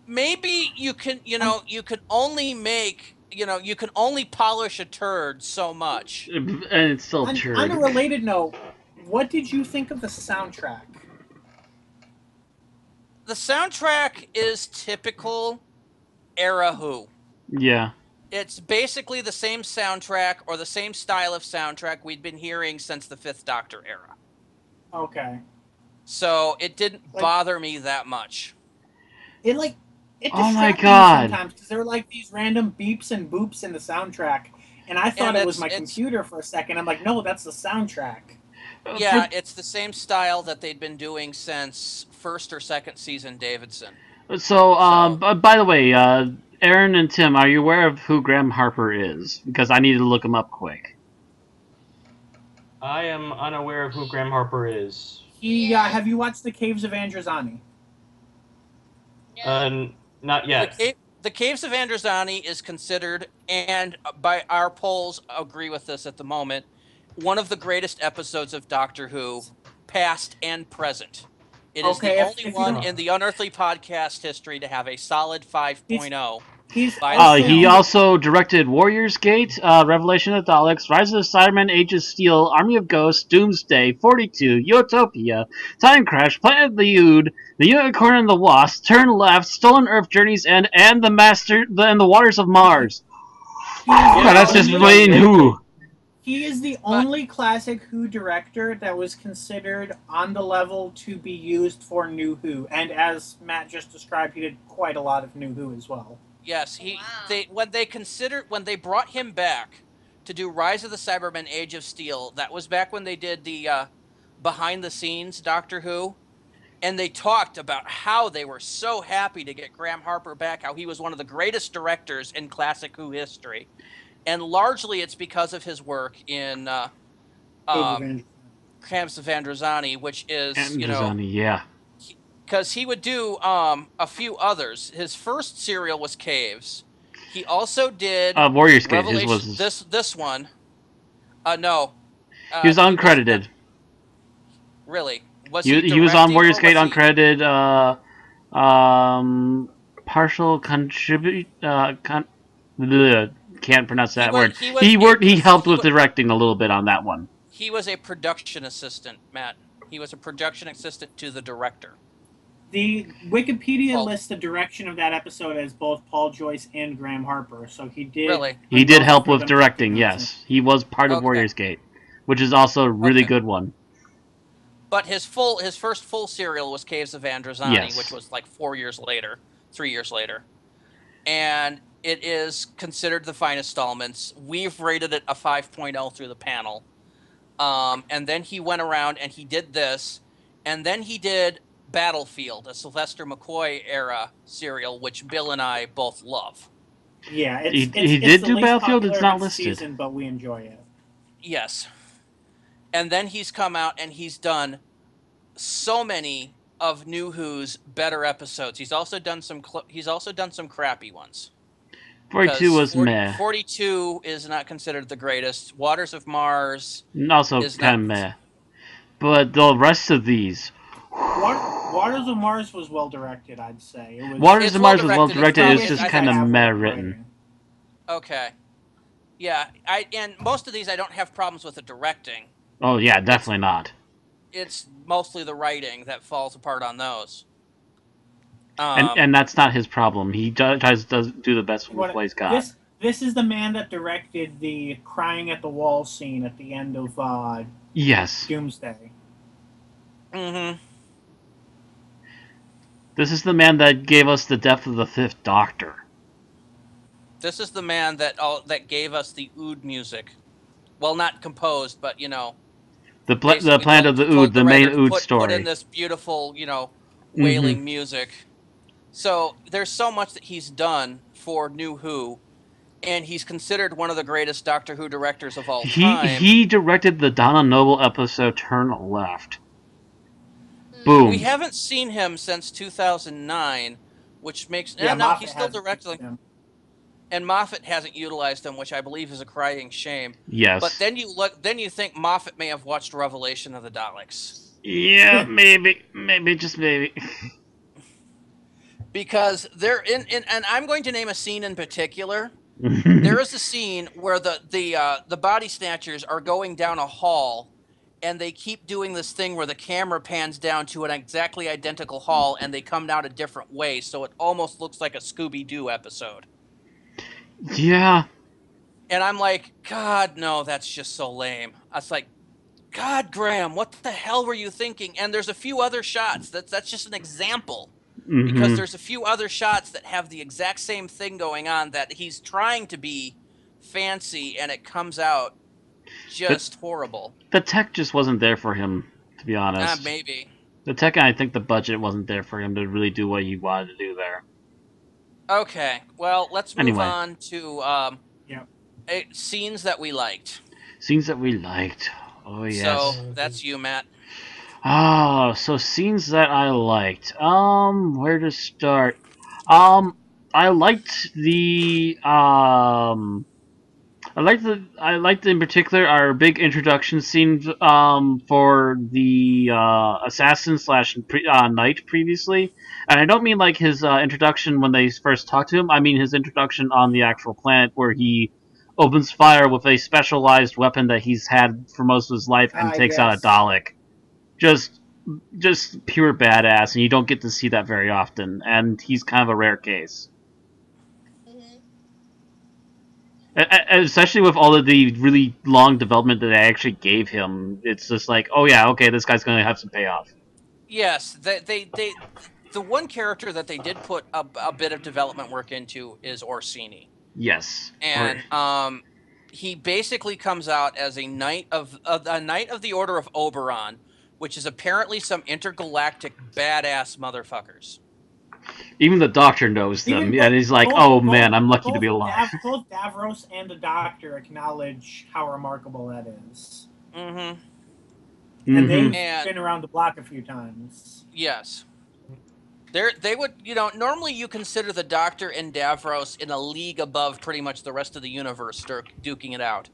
Maybe you can only polish a turd so much. And it's still a turd. On a related note, what did you think of the soundtrack? The soundtrack is typical era Who. Yeah. It's basically the same soundtrack or the same style of soundtrack we'd been hearing since the 5th Doctor era. Okay. So it didn't bother me that much. It Oh my distracted me God. sometimes because there were like these random beeps and boops in the soundtrack, and I thought it was my computer for a second. I'm like, no, that's the soundtrack. Yeah, it's the same style that they'd been doing since 1st or 2nd season Davidson. So, by the way, Aaron and Tim, are you aware of who Graham Harper is? Because I need to look him up quick. I am unaware of who Graham Harper is. Have you watched The Caves of Androzani? Not yet. The Caves of Androzani is considered, and by our polls agree with this at the moment, one of the greatest episodes of Doctor Who, past and present. It is the only one in the Unearthly Podcast history to have a solid 5.0. He also directed Warrior's Gate, Revelation of the Daleks, Rise of the Cybermen, Age of Steel, Army of Ghosts, Doomsday, 42, Utopia, Time Crash, Planet of the Ood, The Unicorn and the Wasp, Turn Left, Stolen Earth Journeys, and the Waters of Mars. That's just plain Who. He is the only classic Who director that was considered on the level to be used for New Who, and as Matt just described, he did quite a lot of New Who as well. Yes, when they brought him back to do Rise of the Cybermen, Age of Steel, that was back when they did the behind the scenes Doctor Who, and they talked about how they were so happy to get Graham Harper back, how he was one of the greatest directors in classic Who history. And largely it's because of his work in Caves of Androzani, which is, because he would do a few others. His first serial was Caves. He also did Warrior's Gate. This one. No. He was uncredited. Really? He was on Warrior's Gate uncredited. Partial contribute. Can't pronounce that word. He helped with directing a little bit on that one. He was a production assistant, Matt. He was a production assistant to the director. The Wikipedia lists the direction of that episode as both Paul Joyce and Graham Harper, so he did. Really? He did help with directing. Yes, he was part of Warrior's Gate, which is also a really good one. But his first full serial was Caves of Androzani, which was like 3 years later, and it is considered the finest installments. We've rated it a 5.0 through the panel. And then he went around and he did this. And then he did Battlefield, a Sylvester McCoy era serial, which Bill and I both love. Yeah, he did do Battlefield. It's not listed. Season, but we enjoy it. Yes. And then he's come out and he's done so many of New Who's better episodes. He's also done some crappy ones. 42 was meh. 42 is not considered the greatest. Waters of Mars also kind of meh. But the rest of these... Waters of Mars was well directed, I'd say. Waters of Mars was well directed. It's just kind of meh written. Okay. Yeah, and most of these I don't have problems with the directing. Oh yeah, definitely not. It's mostly the writing that falls apart on those. And that's not his problem. He does do the best with what he's got. This is the man that directed the crying at the wall scene at the end of Doomsday. Mm-hmm. This is the man that gave us the death of the Fifth Doctor. This is the man that gave us the Ood music. Well, not composed, but the Planet of the Ood, the main Ood story. Put in this beautiful, wailing music. So there's so much that he's done for New Who, and he's considered one of the greatest Doctor Who directors of all time. He directed the Donna Noble episode Turn Left. Boom. We haven't seen him since 2009, which makes... he's still directing. And Moffat hasn't utilized him, which I believe is a crying shame. Yes. But then you think Moffat may have watched Revelation of the Daleks. Yeah, maybe, just maybe. Because they're and I'm going to name a scene in particular. There is a scene where the body snatchers are going down a hall, and they keep doing this thing where the camera pans down to an exactly identical hall, and they come down a different way, so it almost looks like a Scooby-Doo episode. Yeah. And I'm like, God, no, that's just so lame. I was like, God, Graham, what the hell were you thinking? And there's a few other shots. That's just an example. Mm-hmm. Because there's a few other shots that have the exact same thing going on, that he's trying to be fancy, and it comes out just horrible. The tech just wasn't there for him, to be honest. Maybe. The tech, and I think the budget wasn't there for him to really do what he wanted to do there. Okay, well, let's move on to scenes that we liked. Scenes that we liked. Oh, yes. So, that's you, Matt. So scenes that I liked. Where to start? I liked I liked in particular our big introduction scene for the assassin slash knight previously, and I don't mean like his introduction when they first talked to him. I mean his introduction on the actual planet where he opens fire with a specialized weapon that he's had for most of his life and takes out a Dalek. Just pure badass, and you don't get to see that very often, and he's kind of a rare case. Especially with all of the really long development that they actually gave him, it's just like, oh yeah, okay, this guy's going to have some payoff. Yes, the one character that they did put a bit of development work into is Orsini. Yes, and he basically comes out as a knight of the Order of Oberon, which is apparently some intergalactic badass motherfuckers. Even the Doctor knows them, and he's like, man, I'm lucky to be alive. Both Davros and the Doctor acknowledge how remarkable that is. Mm-hmm. And they've been around the block a few times. Yes. They would, normally you consider the Doctor and Davros in a league above pretty much the rest of the universe duking it out.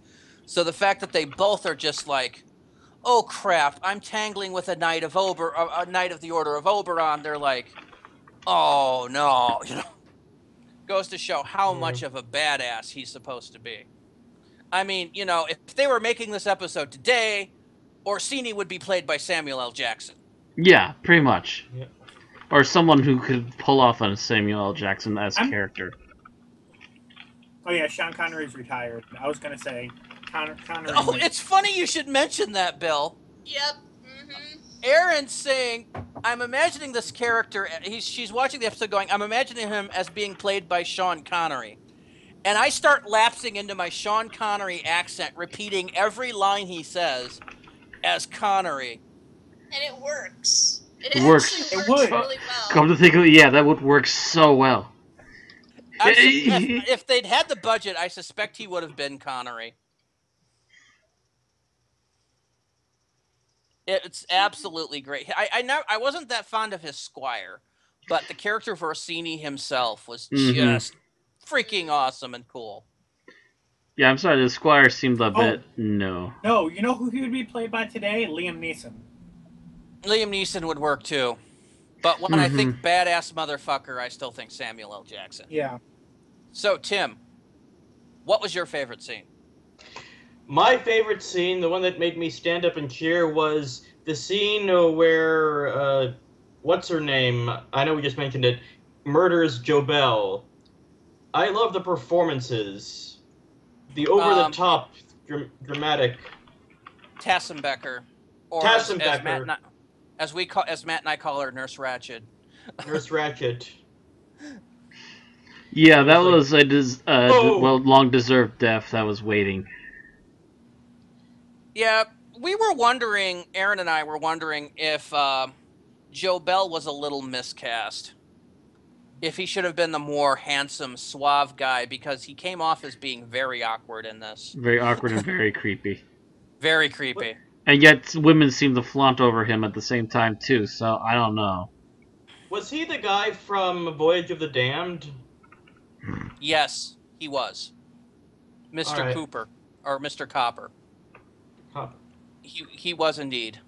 So the fact that they both are just like, oh crap, I'm tangling with a knight of the Order of Oberon, they're like, oh no, goes to show how much of a badass he's supposed to be. I mean, if they were making this episode today, Orsini would be played by Samuel L. Jackson. Yeah, pretty much. Yeah. Or someone who could pull off a Samuel L. Jackson-esque character. Oh yeah, Sean Connery's retired. I was gonna say, Connery. Oh, it's funny you should mention that, Bill. Yep. Mm-hmm. Aaron's saying, I'm imagining this character, she's watching the episode going, I'm imagining him as being played by Sean Connery. And I start lapsing into my Sean Connery accent, repeating every line he says as Connery. And it works. It works. It would. Really well. Come to think of it, yeah, that would work so well. If they'd had the budget, I suspect he would have been Connery. It's absolutely great. I wasn't that fond of his squire, but the character of Orsini himself was just freaking awesome and cool. Yeah, I'm sorry, the squire seemed a bit... No, you know who he would be played by today? Liam Neeson. Liam Neeson would work too. But when I think badass motherfucker, I still think Samuel L. Jackson. Yeah. So, Tim, what was your favorite scene? My favorite scene, the one that made me stand up and cheer, was the scene where, what's her name? I know we just mentioned it. Murders Jobel. I love the performances. The over-the-top, dramatic. Tassenbecker. Or Tassenbecker. As Matt and I call her, Nurse Ratched. Nurse Ratched. Yeah, that was a long-deserved death that was waiting. Yeah, we were wondering, Aaron and I were wondering if Jobel was a little miscast. If he should have been the more handsome, suave guy, because he came off as being very awkward in this. Very awkward and very creepy. Very creepy. And yet women seem to flaunt over him at the same time, too, so I don't know. Was he the guy from Voyage of the Damned? Yes, he was. Mr. Cooper. Or Mr. Copper. Copper. He was indeed.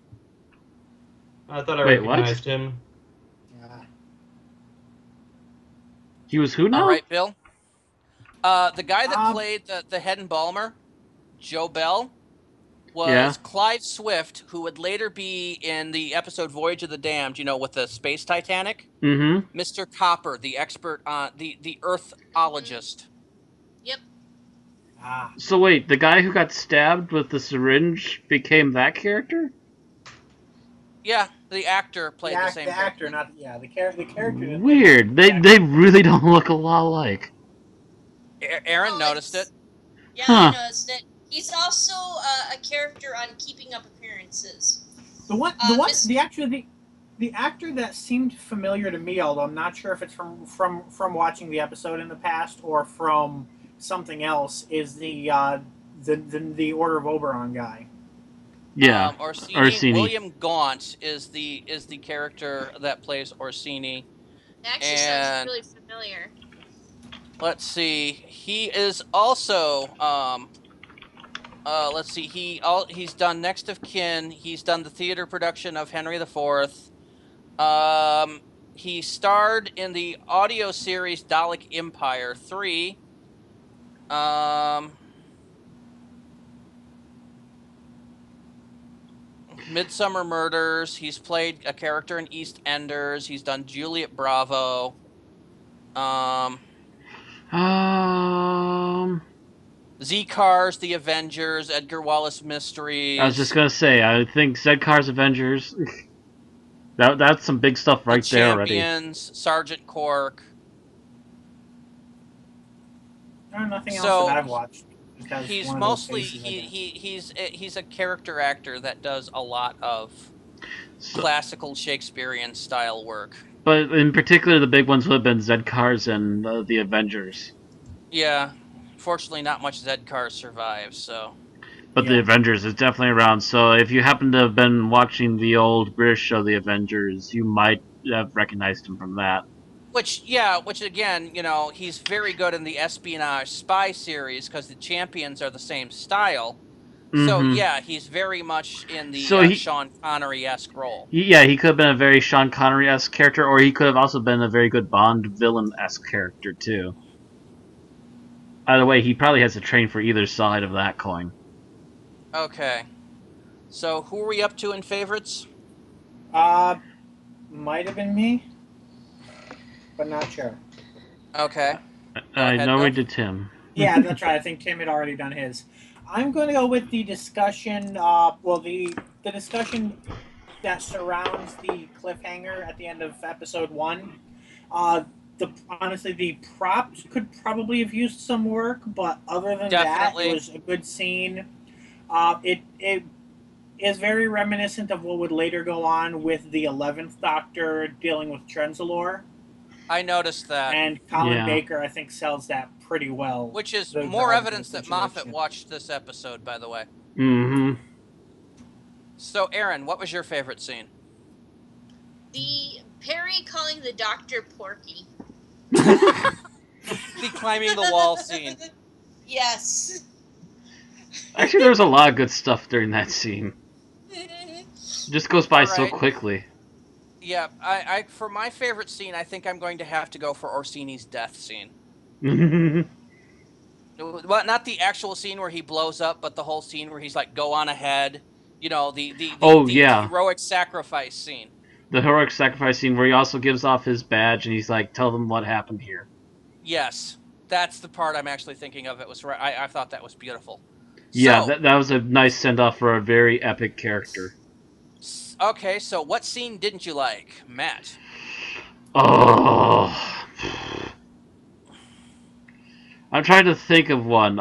I thought I recognized him. He was who now? All right, Bill. The guy that played the head embalmer, Jobel, was Clyde Swift, who would later be in the episode Voyage of the Damned, with the space Titanic. Mm-hmm. Mr. Copper, the expert on the Earthologist. Yep. So wait, the guy who got stabbed with the syringe became that character? Yeah, the actor played the same character. The character. Weird. They really don't look a lot alike. Aaron noticed it. Yeah, I noticed it. He's also a character on Keeping Up Appearances. The actor that seemed familiar to me, although I'm not sure if it's from watching the episode in the past or from something else, is the Order of Oberon guy. Yeah, Orsini. William Gaunt is the character that plays Orsini. It actually sounds really familiar. Let's see. He is also let's see. He's done Next of Kin. He's done the theater production of Henry IV. He starred in the audio series Dalek Empire 3. Midsummer Murders. He's played a character in EastEnders. He's done Juliet Bravo. Z-Cars, The Avengers, Edgar Wallace Mysteries. I was just gonna say, I think Z-Cars Avengers. that's some big stuff right there already. Champions, Sergeant Cork. Nothing else that I've watched. He's mostly he's a character actor that does a lot of classical Shakespearean style work. But in particular, the big ones would have been Z-Cars and the Avengers. Yeah, fortunately, not much Z-Cars survives. So, but the Avengers is definitely around. So if you happen to have been watching the old British show, The Avengers, you might have recognized him from that. Which again, he's very good in the espionage spy series because the Champions are the same style. Mm-hmm. So yeah, he's very much in the Sean Connery-esque role. Yeah, he could have been a very Sean Connery-esque character, or he could have also been a very good Bond villain-esque character too. Either way, he probably has to train for either side of that coin. Okay, so who are we up to in favorites? Might have been me, but not sure. Okay. I know we did Tim. Yeah, that's right. I think Tim had already done his. I'm going to go with the discussion. The discussion that surrounds the cliffhanger at the end of episode 1. Honestly, the props could probably have used some work, but other than that, it was a good scene. It is very reminiscent of what would later go on with the 11th Doctor dealing with Trenzalore. I noticed that. And Colin Baker, I think, sells that pretty well. Which is more evidence that Moffat watched this episode, by the way. Mm-hmm. So, Aaron, what was your favorite scene? The Perry calling the Doctor Porky. The climbing the wall scene. Yes. Actually, there was a lot of good stuff during that scene. It just goes by so quickly. Yeah, I for my favorite scene, I think I'm going to have to go for Orsini's death scene. Well, not the actual scene where he blows up, but the whole scene where he's like, "Go on ahead." The heroic sacrifice scene. The heroic sacrifice scene where he also gives off his badge and he's like, "Tell them what happened here." Yes, that's the part I'm actually thinking of. It was I thought that was beautiful. Yeah, so, that was a nice send-off for a very epic character. Okay, so what scene didn't you like, Matt? Oh, I'm trying to think of one.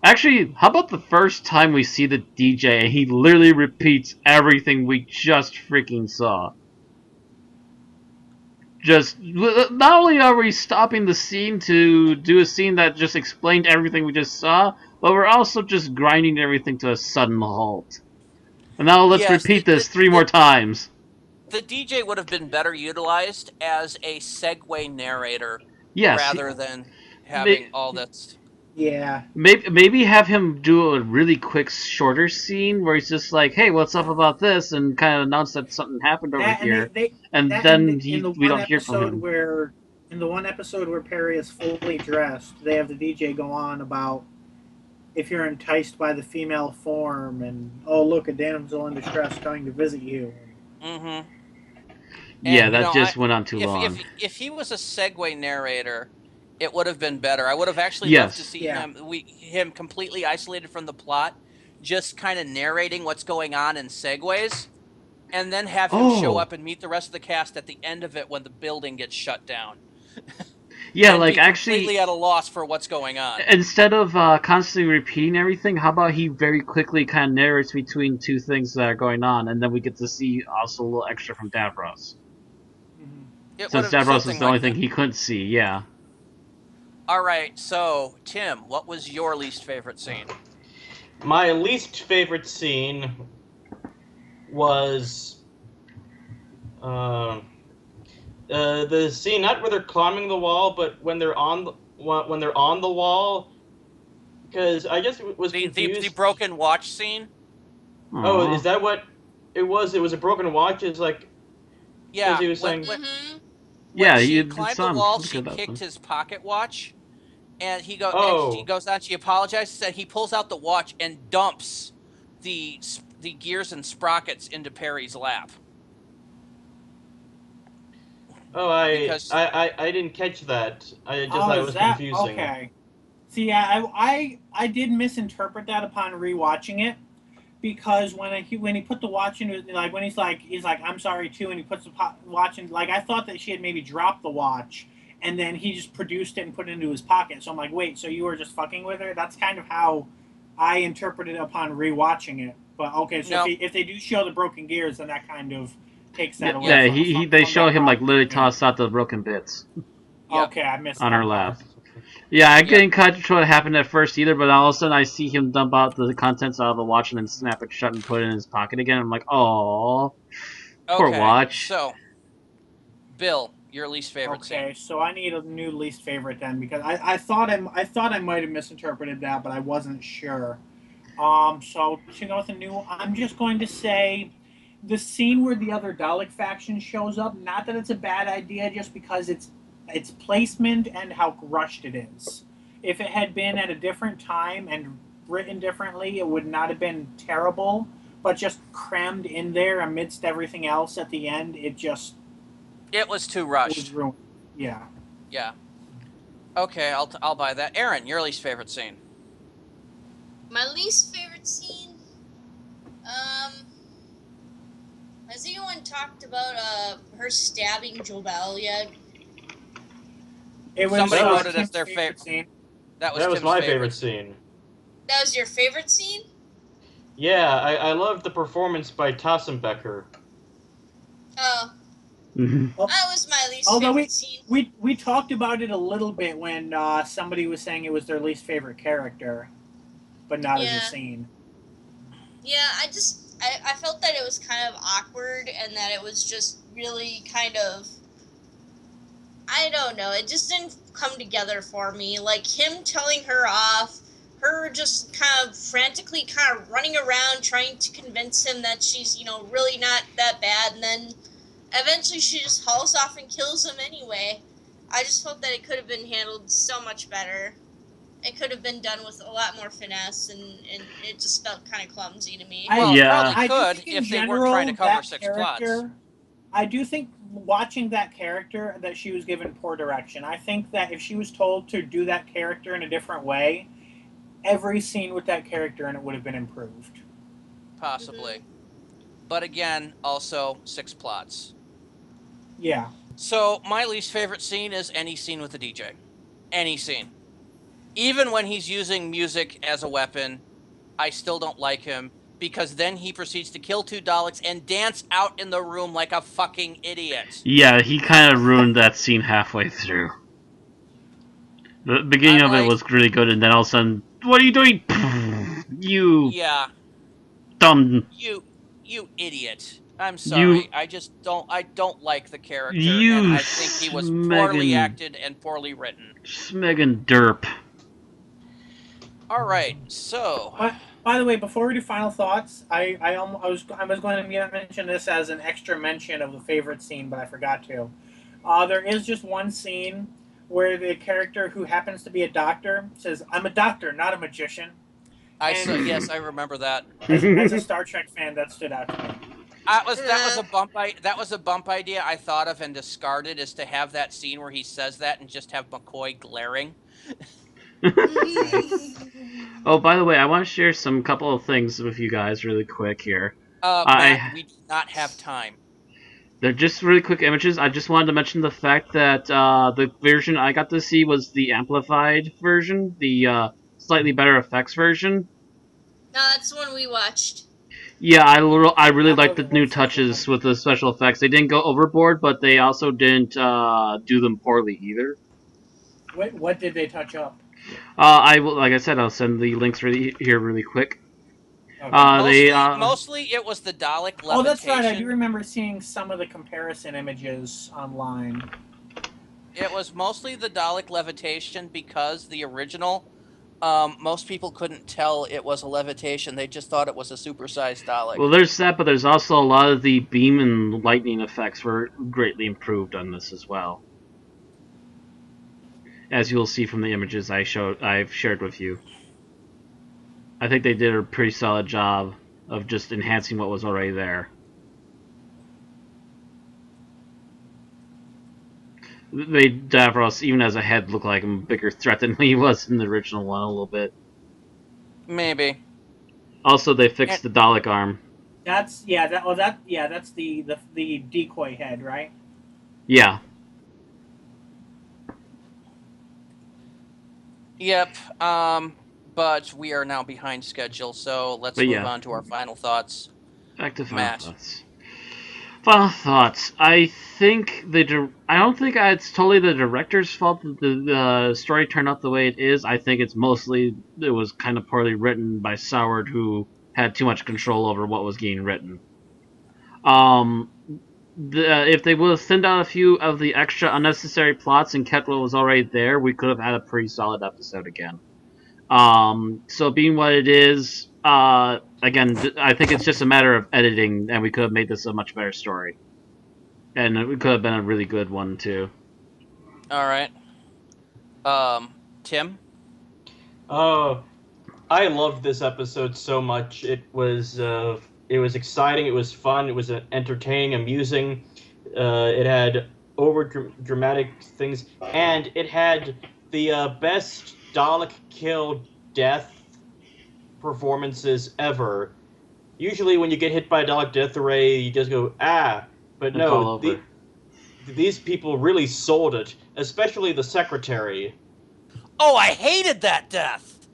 Actually, how about the first time we see the DJ and he literally repeats everything we just freaking saw? Just, not only are we stopping the scene to do a scene that just explained everything we just saw, but we're also just grinding everything to a sudden halt. And now let's repeat this 3 more times. The DJ would have been better utilized as a segue narrator rather than having all this. Yeah. Maybe have him do a really quick, shorter scene where he's just like, "Hey, what's up about this?" and kind of announce that something happened over here. We don't hear from him. In the one episode where Perry is fully dressed, they have the DJ go on about if you're enticed by the female form and, "Oh, look, a damsel in distress coming to visit you." Mm-hmm. Yeah, that just went on too long. If he was a segue narrator, it would have been better. I would have actually loved to see him completely isolated from the plot, just kind of narrating what's going on in segues, and then have him show up and meet the rest of the cast at the end of it when the building gets shut down. Yeah, and like be actually completely at a loss for what's going on. Instead of constantly repeating everything, how about he very quickly kind of narrates between 2 things that are going on, and then we get to see also a little extra from Davros. Mm-hmm. Since Davros is the only thing he couldn't see, yeah. All right, so Tim, what was your least favorite scene? my least favorite scene was the scene not where they're climbing the wall, but when they're on the wall. Because I just was confused. The broken watch scene. Oh, is that what it was? It was a broken watch. It's like Yeah, he was saying. when you she climbed the wall, she kicked his pocket watch, and he goes out. She apologizes, and he pulls out the watch and dumps the gears and sprockets into Perry's lap. Oh, I didn't catch that. I just thought it was confusing. Okay. See, yeah, I did misinterpret that upon rewatching it, because when he put the watch in, like when he's like I'm sorry too, and he puts the watch in, like I thought that she had maybe dropped the watch, and then he just produced it and put it into his pocket. So I'm like, wait, so you were just fucking with her? That's kind of how I interpreted it upon rewatching it. But okay, so if they do show the broken gears, then that kind of takes that away. Yeah, they show him like literally toss out the broken bits. Okay, I missed on that her lap. Yeah, I couldn't catch what happened at first either, but all of a sudden I see him dump out the contents out of the watch and then snap it shut and put it in his pocket again. I'm like, oh, poor watch. So, Bill, your least favorite scene. Okay, so I need a new least favorite then, because I thought I might have misinterpreted that, but I wasn't sure. So to go with a new, I'm just going to say the scene where the other Dalek faction shows up. Not that it's a bad idea, just because it's placement and how rushed it is. If it had been at a different time and written differently, it would not have been terrible, but just crammed in there amidst everything else at the end, it was too rushed. It was ruined. Yeah. Yeah. Okay, I'll buy that. Aaron, your least favorite scene. My least favorite scene? Has anyone talked about her stabbing Jobel yet? Somebody voted as their favorite scene. That was my favorite scene. That was your favorite scene? Yeah, I loved the performance by Tassenbecker. Oh. Mm-hmm. That was my least favorite scene. We talked about it a little bit when somebody was saying it was their least favorite character, but not as a scene. Yeah, I felt that it was kind of awkward and that it was just really kind of, I don't know, it just didn't come together for me. Like, him telling her off, her just kind of frantically kind of running around trying to convince him that she's, really not that bad, and then eventually she just hauls off and kills him anyway. I just felt that it could have been handled so much better. It could have been done with a lot more finesse, and it just felt kind of clumsy to me. Probably could if they weren't trying to cover 6 plots. I do think watching that character that she was given poor direction. I think that if she was told to do that character in a different way, every scene with that character in it would have been improved. Possibly. Mm-hmm. But again, also 6 plots. Yeah. So my least favorite scene is any scene with the DJ. Any scene. Even when he's using music as a weapon, I still don't like him, because then he proceeds to kill 2 Daleks and dance out in the room like a fucking idiot. Yeah, he kind of ruined that scene halfway through. The beginning of it was really good, and then all of a sudden, what are you doing? You... Yeah. Dumb... You idiot. I'm sorry. I don't like the character, and I think he was poorly acted and poorly written. Smeggin' derp. All right, so... By the way, before we do final thoughts, I was going to mention this as an extra mention of the favorite scene, but I forgot to. There is just one scene where the character who happens to be a doctor says, "I'm a doctor, not a magician." Yes, I remember that. As a Star Trek fan, that stood out to me. That was a bump idea I thought of and discarded, is to have that scene where he says that and just have McCoy glaring. Oh, by the way, I want to share some couple of things with you guys really quick here. Matt, we do not have time. They're just really quick images. I just wanted to mention the fact that the version I got to see was the amplified version, the slightly better effects version. No, that's the one we watched. Yeah, I really like the new touches with the special effects. They didn't go overboard, but they also didn't do them poorly either. What did they touch up? Like I said, I'll send the links here really quick. Mostly it was the Dalek levitation. Oh, that's right. I do remember seeing some of the comparison images online. It was mostly the Dalek levitation because the original, most people couldn't tell it was a levitation. They just thought it was a supersized Dalek. Well, there's that, but there's also a lot of the beam and lightning effects were greatly improved on this as well, as you'll see from the images I've shared with you. I think they did a pretty solid job of just enhancing what was already there. Made Davros, even as a head, look like a bigger threat than he was in the original one a little bit. Maybe. Also, they fixed the Dalek arm. That's that's the decoy head, right? Yeah. Yep. But we are now behind schedule, so let's move on to our final thoughts. Back to final thoughts. Final thoughts. I don't think it's totally the director's fault that the story turned out the way it is. I think it was kind of poorly written by Soward, who had too much control over what was getting written. If they would have thinned out a few of the extra unnecessary plots and kept what was already there, we could have had a pretty solid episode again. So being what it is, again, I think it's just a matter of editing, and we could have made this a much better story. And it could have been a really good one, too. Alright. Tim? Oh, I loved this episode so much. It was exciting, it was fun, it was entertaining, amusing. It had over-dramatic things, and it had the best Dalek kill death performances ever. Usually when you get hit by a Dalek death ray, you just go, ah. But no, these people really sold it, especially the secretary. Oh, I hated that death!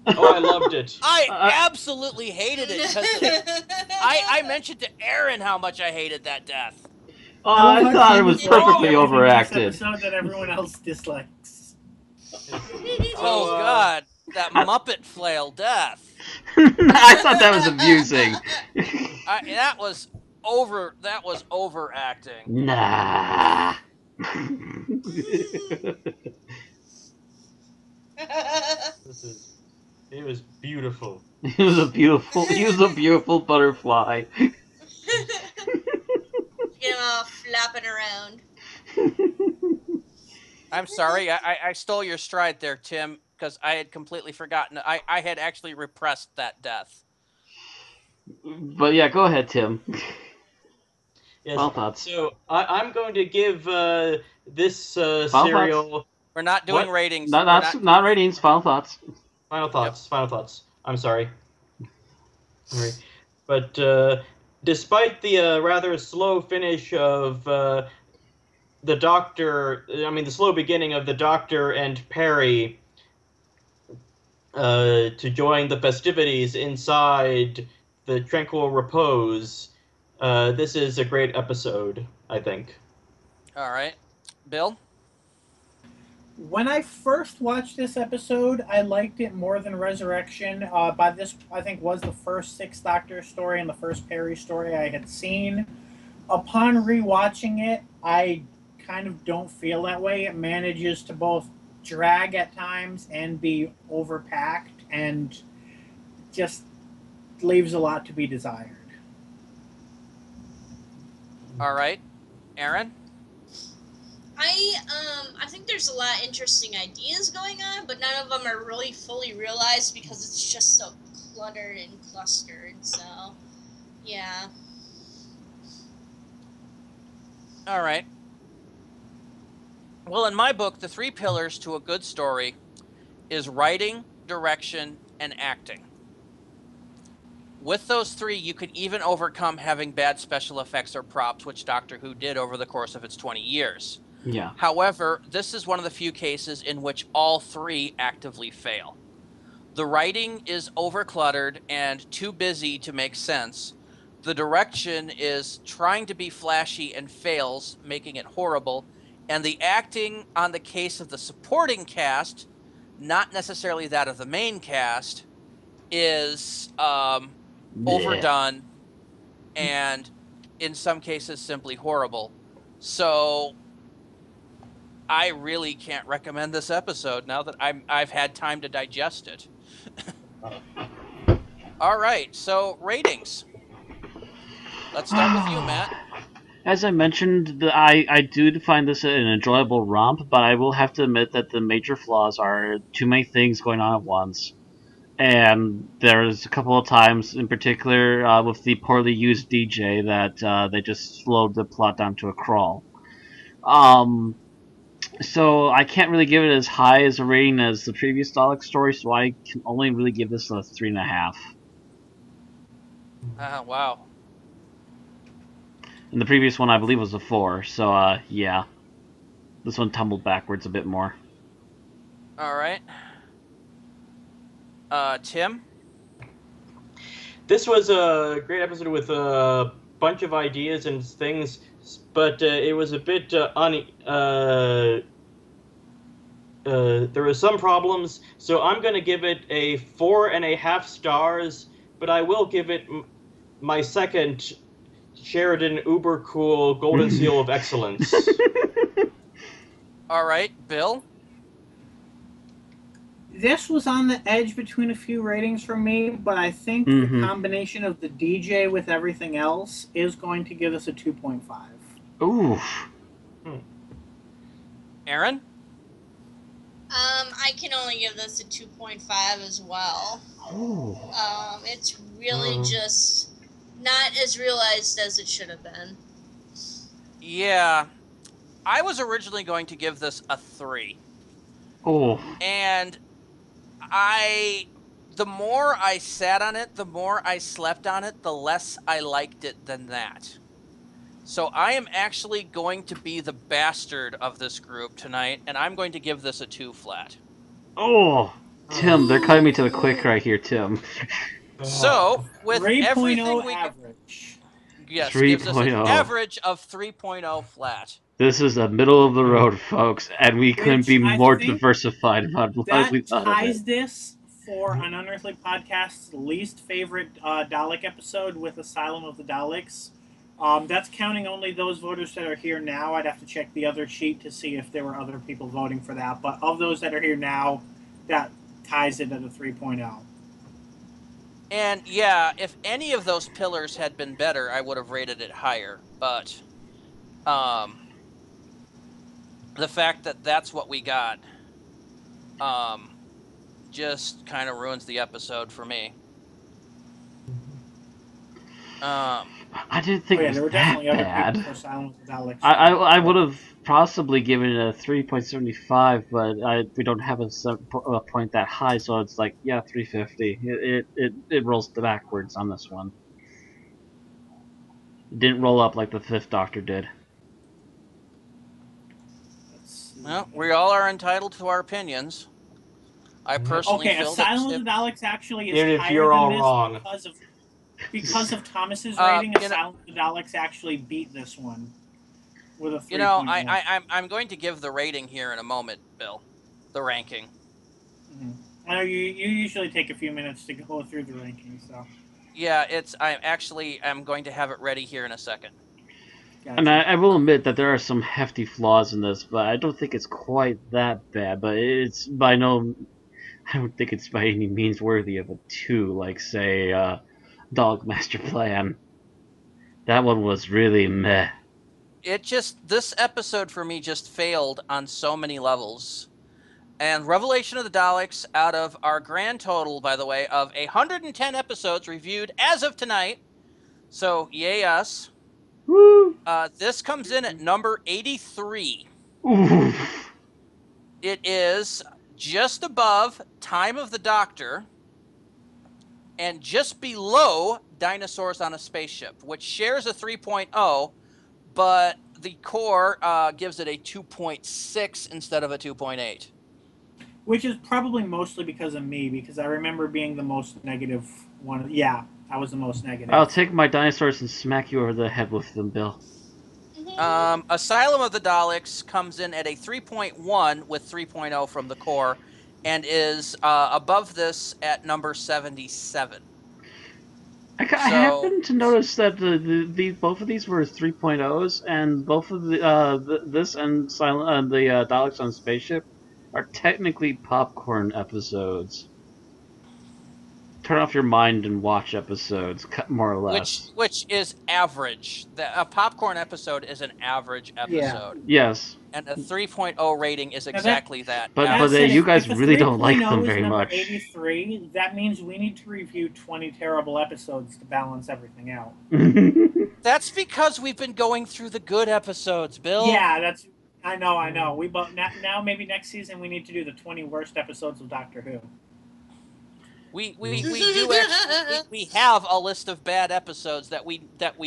Oh, I loved it. I absolutely hated it. Because I mentioned to Aaron how much I hated that death. Oh, I thought it was perfectly overacted. Episode that everyone else dislikes. Oh God, that Muppet flail death. I thought that was amusing. That was overacting. Nah. It was beautiful. He was a beautiful butterfly. Get him all flapping around. I'm sorry, I stole your stride there, Tim, because I had completely forgotten. I had actually repressed that death. But yeah, go ahead, Tim. Yes. Final thoughts. So I'm going to give this serial. We're not doing ratings. Not ratings. Final thoughts. Final thoughts. Yep. Final thoughts. I'm sorry. But despite the rather slow finish of the Doctor, the slow beginning of the Doctor and Perry to join the festivities inside the Tranquil Repose, this is a great episode, I think. All right. Bill? When I first watched this episode, I liked it more than Resurrection. By this, I think, was the first Sixth Doctor story and the first Perry story I had seen. Upon rewatching it, I kind of don't feel that way. It manages to both drag at times and be overpacked, and just leaves a lot to be desired. All right. Aaron? I think there's a lot of interesting ideas going on, but none of them are really fully realized because it's just so cluttered and clustered, so, yeah. All right. Well, in my book, the 3 pillars to a good story is writing, direction, and acting. With those 3, you can even overcome having bad special effects or props, which Doctor Who did over the course of its 20 years. Yeah. However, this is one of the few cases in which all 3 actively fail. The writing is overcluttered and too busy to make sense. The direction is trying to be flashy and fails, making it horrible. And the acting on the case of the supporting cast, not necessarily that of the main cast, is overdone and in some cases simply horrible. So I really can't recommend this episode now that I've had time to digest it. All right, so ratings. Let's start with you, Matt. As I mentioned, I do find this an enjoyable romp, but I will have to admit that the major flaws are too many things going on at once. And there's a couple of times, in particular, with the poorly used DJ, that they just slowed the plot down to a crawl. So I can't really give it as high as a rating as the previous Dalek story, so I can only really give this a 3.5. Wow. And the previous one, I believe, was a 4, so yeah. This one tumbled backwards a bit more. All right. Tim? This was a great episode with a bunch of ideas and things, but it was a bit there were some problems, so I'm going to give it a 4.5 stars, but I will give it my second Sheridan Uber Cool Golden Seal of Excellence. All right, Bill? This was on the edge between a few ratings for me, but I think the combination of the DJ with everything else is going to give us a 2.5. Oof. Aaron? I can only give this a 2.5 as well. It's really just not as realized as it should have been. Yeah. I was originally going to give this a 3. Oh. And the more I sat on it, the more I slept on it, the less I liked it than that. So I am actually going to be the bastard of this group tonight, and I'm going to give this a 2 flat. Oh, Tim, they're cutting me to the quick right here, Tim. So, with 3.0 everything we... average. Yes, gives us an 3.0. average of 3.0 flat. This is the middle of the road, folks, and we couldn't be I more think diversified about what That we thought of ties it. this for an Unearthly Podcast's least favorite Dalek episode with Asylum of the Daleks. That's counting only those voters that are here now. I'd have to check the other sheet to see if there were other people voting for that. But of those that are here now, that ties it at a 3.0. And yeah, if any of those pillars had been better, I would have rated it higher. But the fact that that's what we got just kind of ruins the episode for me. I didn't think it was there were that definitely other bad. people for Asylum of the Daleks. I would have possibly given it a 3.75, but we don't have a point that high, so it's like, yeah, 350. It rolls backwards on this one. It didn't roll up like the Fifth Doctor did. Well, we all are entitled to our opinions. I personally feel Asylum that of the Daleks actually is Even if higher you're than all this wrong. because of Thomas's rating. you know- Asylum of the Daleks actually beat this one with a 3.1. You know, I'm going to give the rating here in a moment, Bill. The ranking. I know you usually take a few minutes to go through the rankings, so. Yeah, I'm going to have it ready here in a second. Gotcha. And I will admit that there are some hefty flaws in this, but I don't think it's quite that bad. But it's I don't think it's by any means worthy of a 2, like, say, Dog Master Plan. That one was really meh. This episode for me just failed on so many levels. And Revelation of the Daleks, out of our grand total, by the way, of 110 episodes reviewed as of tonight, so yay us. Woo! This comes in at number 83. Oof. It is just above Time of the Doctor and just below Dinosaurs on a Spaceship, which shares a 3.0, but the core gives it a 2.6 instead of a 2.8. Which is probably mostly because of me, because I remember being the most negative one. Yeah, I was the most negative. I'll take my dinosaurs and smack you over the head with them, Bill. Asylum of the Daleks comes in at a 3.1 with 3.0 from the core, and is above this at number 77. I happened to notice that both of these were 3.0s, and both of this and the Daleks on Spaceship are technically popcorn episodes. Turn off your mind and watch episodes, more or less. Which is average. A popcorn episode is an average episode. Yeah. Yes. And a 3.0 rating is exactly that. But you guys really don't like them very much. 83, that means we need to review 20 terrible episodes to balance everything out. That's because we've been going through the good episodes, Bill. Yeah, I know. Now maybe next season we need to do the 20 worst episodes of Doctor Who. We do actually we have a list of bad episodes that we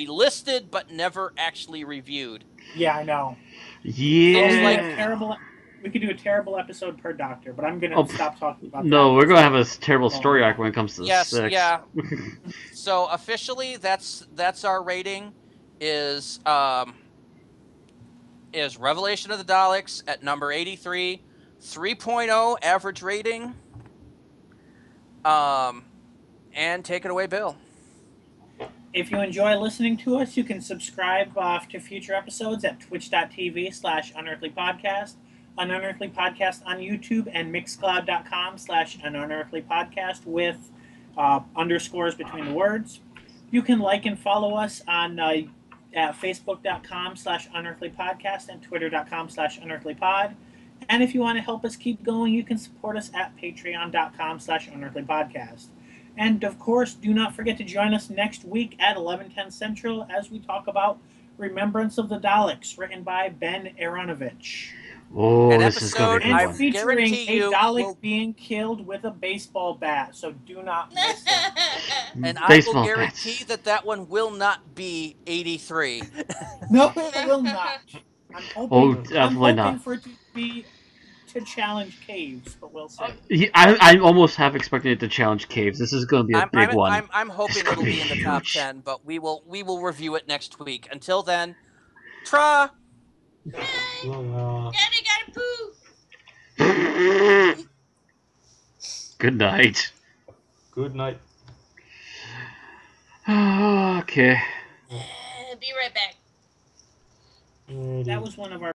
listed but never actually reviewed. Yeah, I know. Yeah. We could do a terrible episode per Doctor, but I'm gonna stop talking about that. No, we're gonna have a terrible story arc when it comes to 6. Yeah. So officially, that's our rating. Is Revelation of the Daleks at number 83, 3.0 average rating. And take it away, Bill. If you enjoy listening to us, you can subscribe to future episodes at twitch.tv/unearthlypodcast, an Unearthly Podcast on YouTube, and mixcloud.com/an-unearthlypodcast with underscores between the words. You can like and follow us on at facebook.com/unearthlypodcast and twitter.com/unearthlypod. And if you want to help us keep going, you can support us at patreon.com/unearthlypodcast. And of course, do not forget to join us next week at 11:10 Central as we talk about Remembrance of the Daleks, written by Ben Aronovich. Oh, this is going to be and featuring a Dalek being killed with a baseball bat, so do not miss it. And I will guarantee that one will not be 83. No, it will not. I'm hoping for it to be to challenge Caves, but we'll see. I'm almost half expecting it to challenge Caves. This is going to be a big one. I'm hoping it'll be in the top 10, but we will review it next week. Until then, tra. Daddy gotta poo. Good night. Good night. Okay. Be right back. That was one of our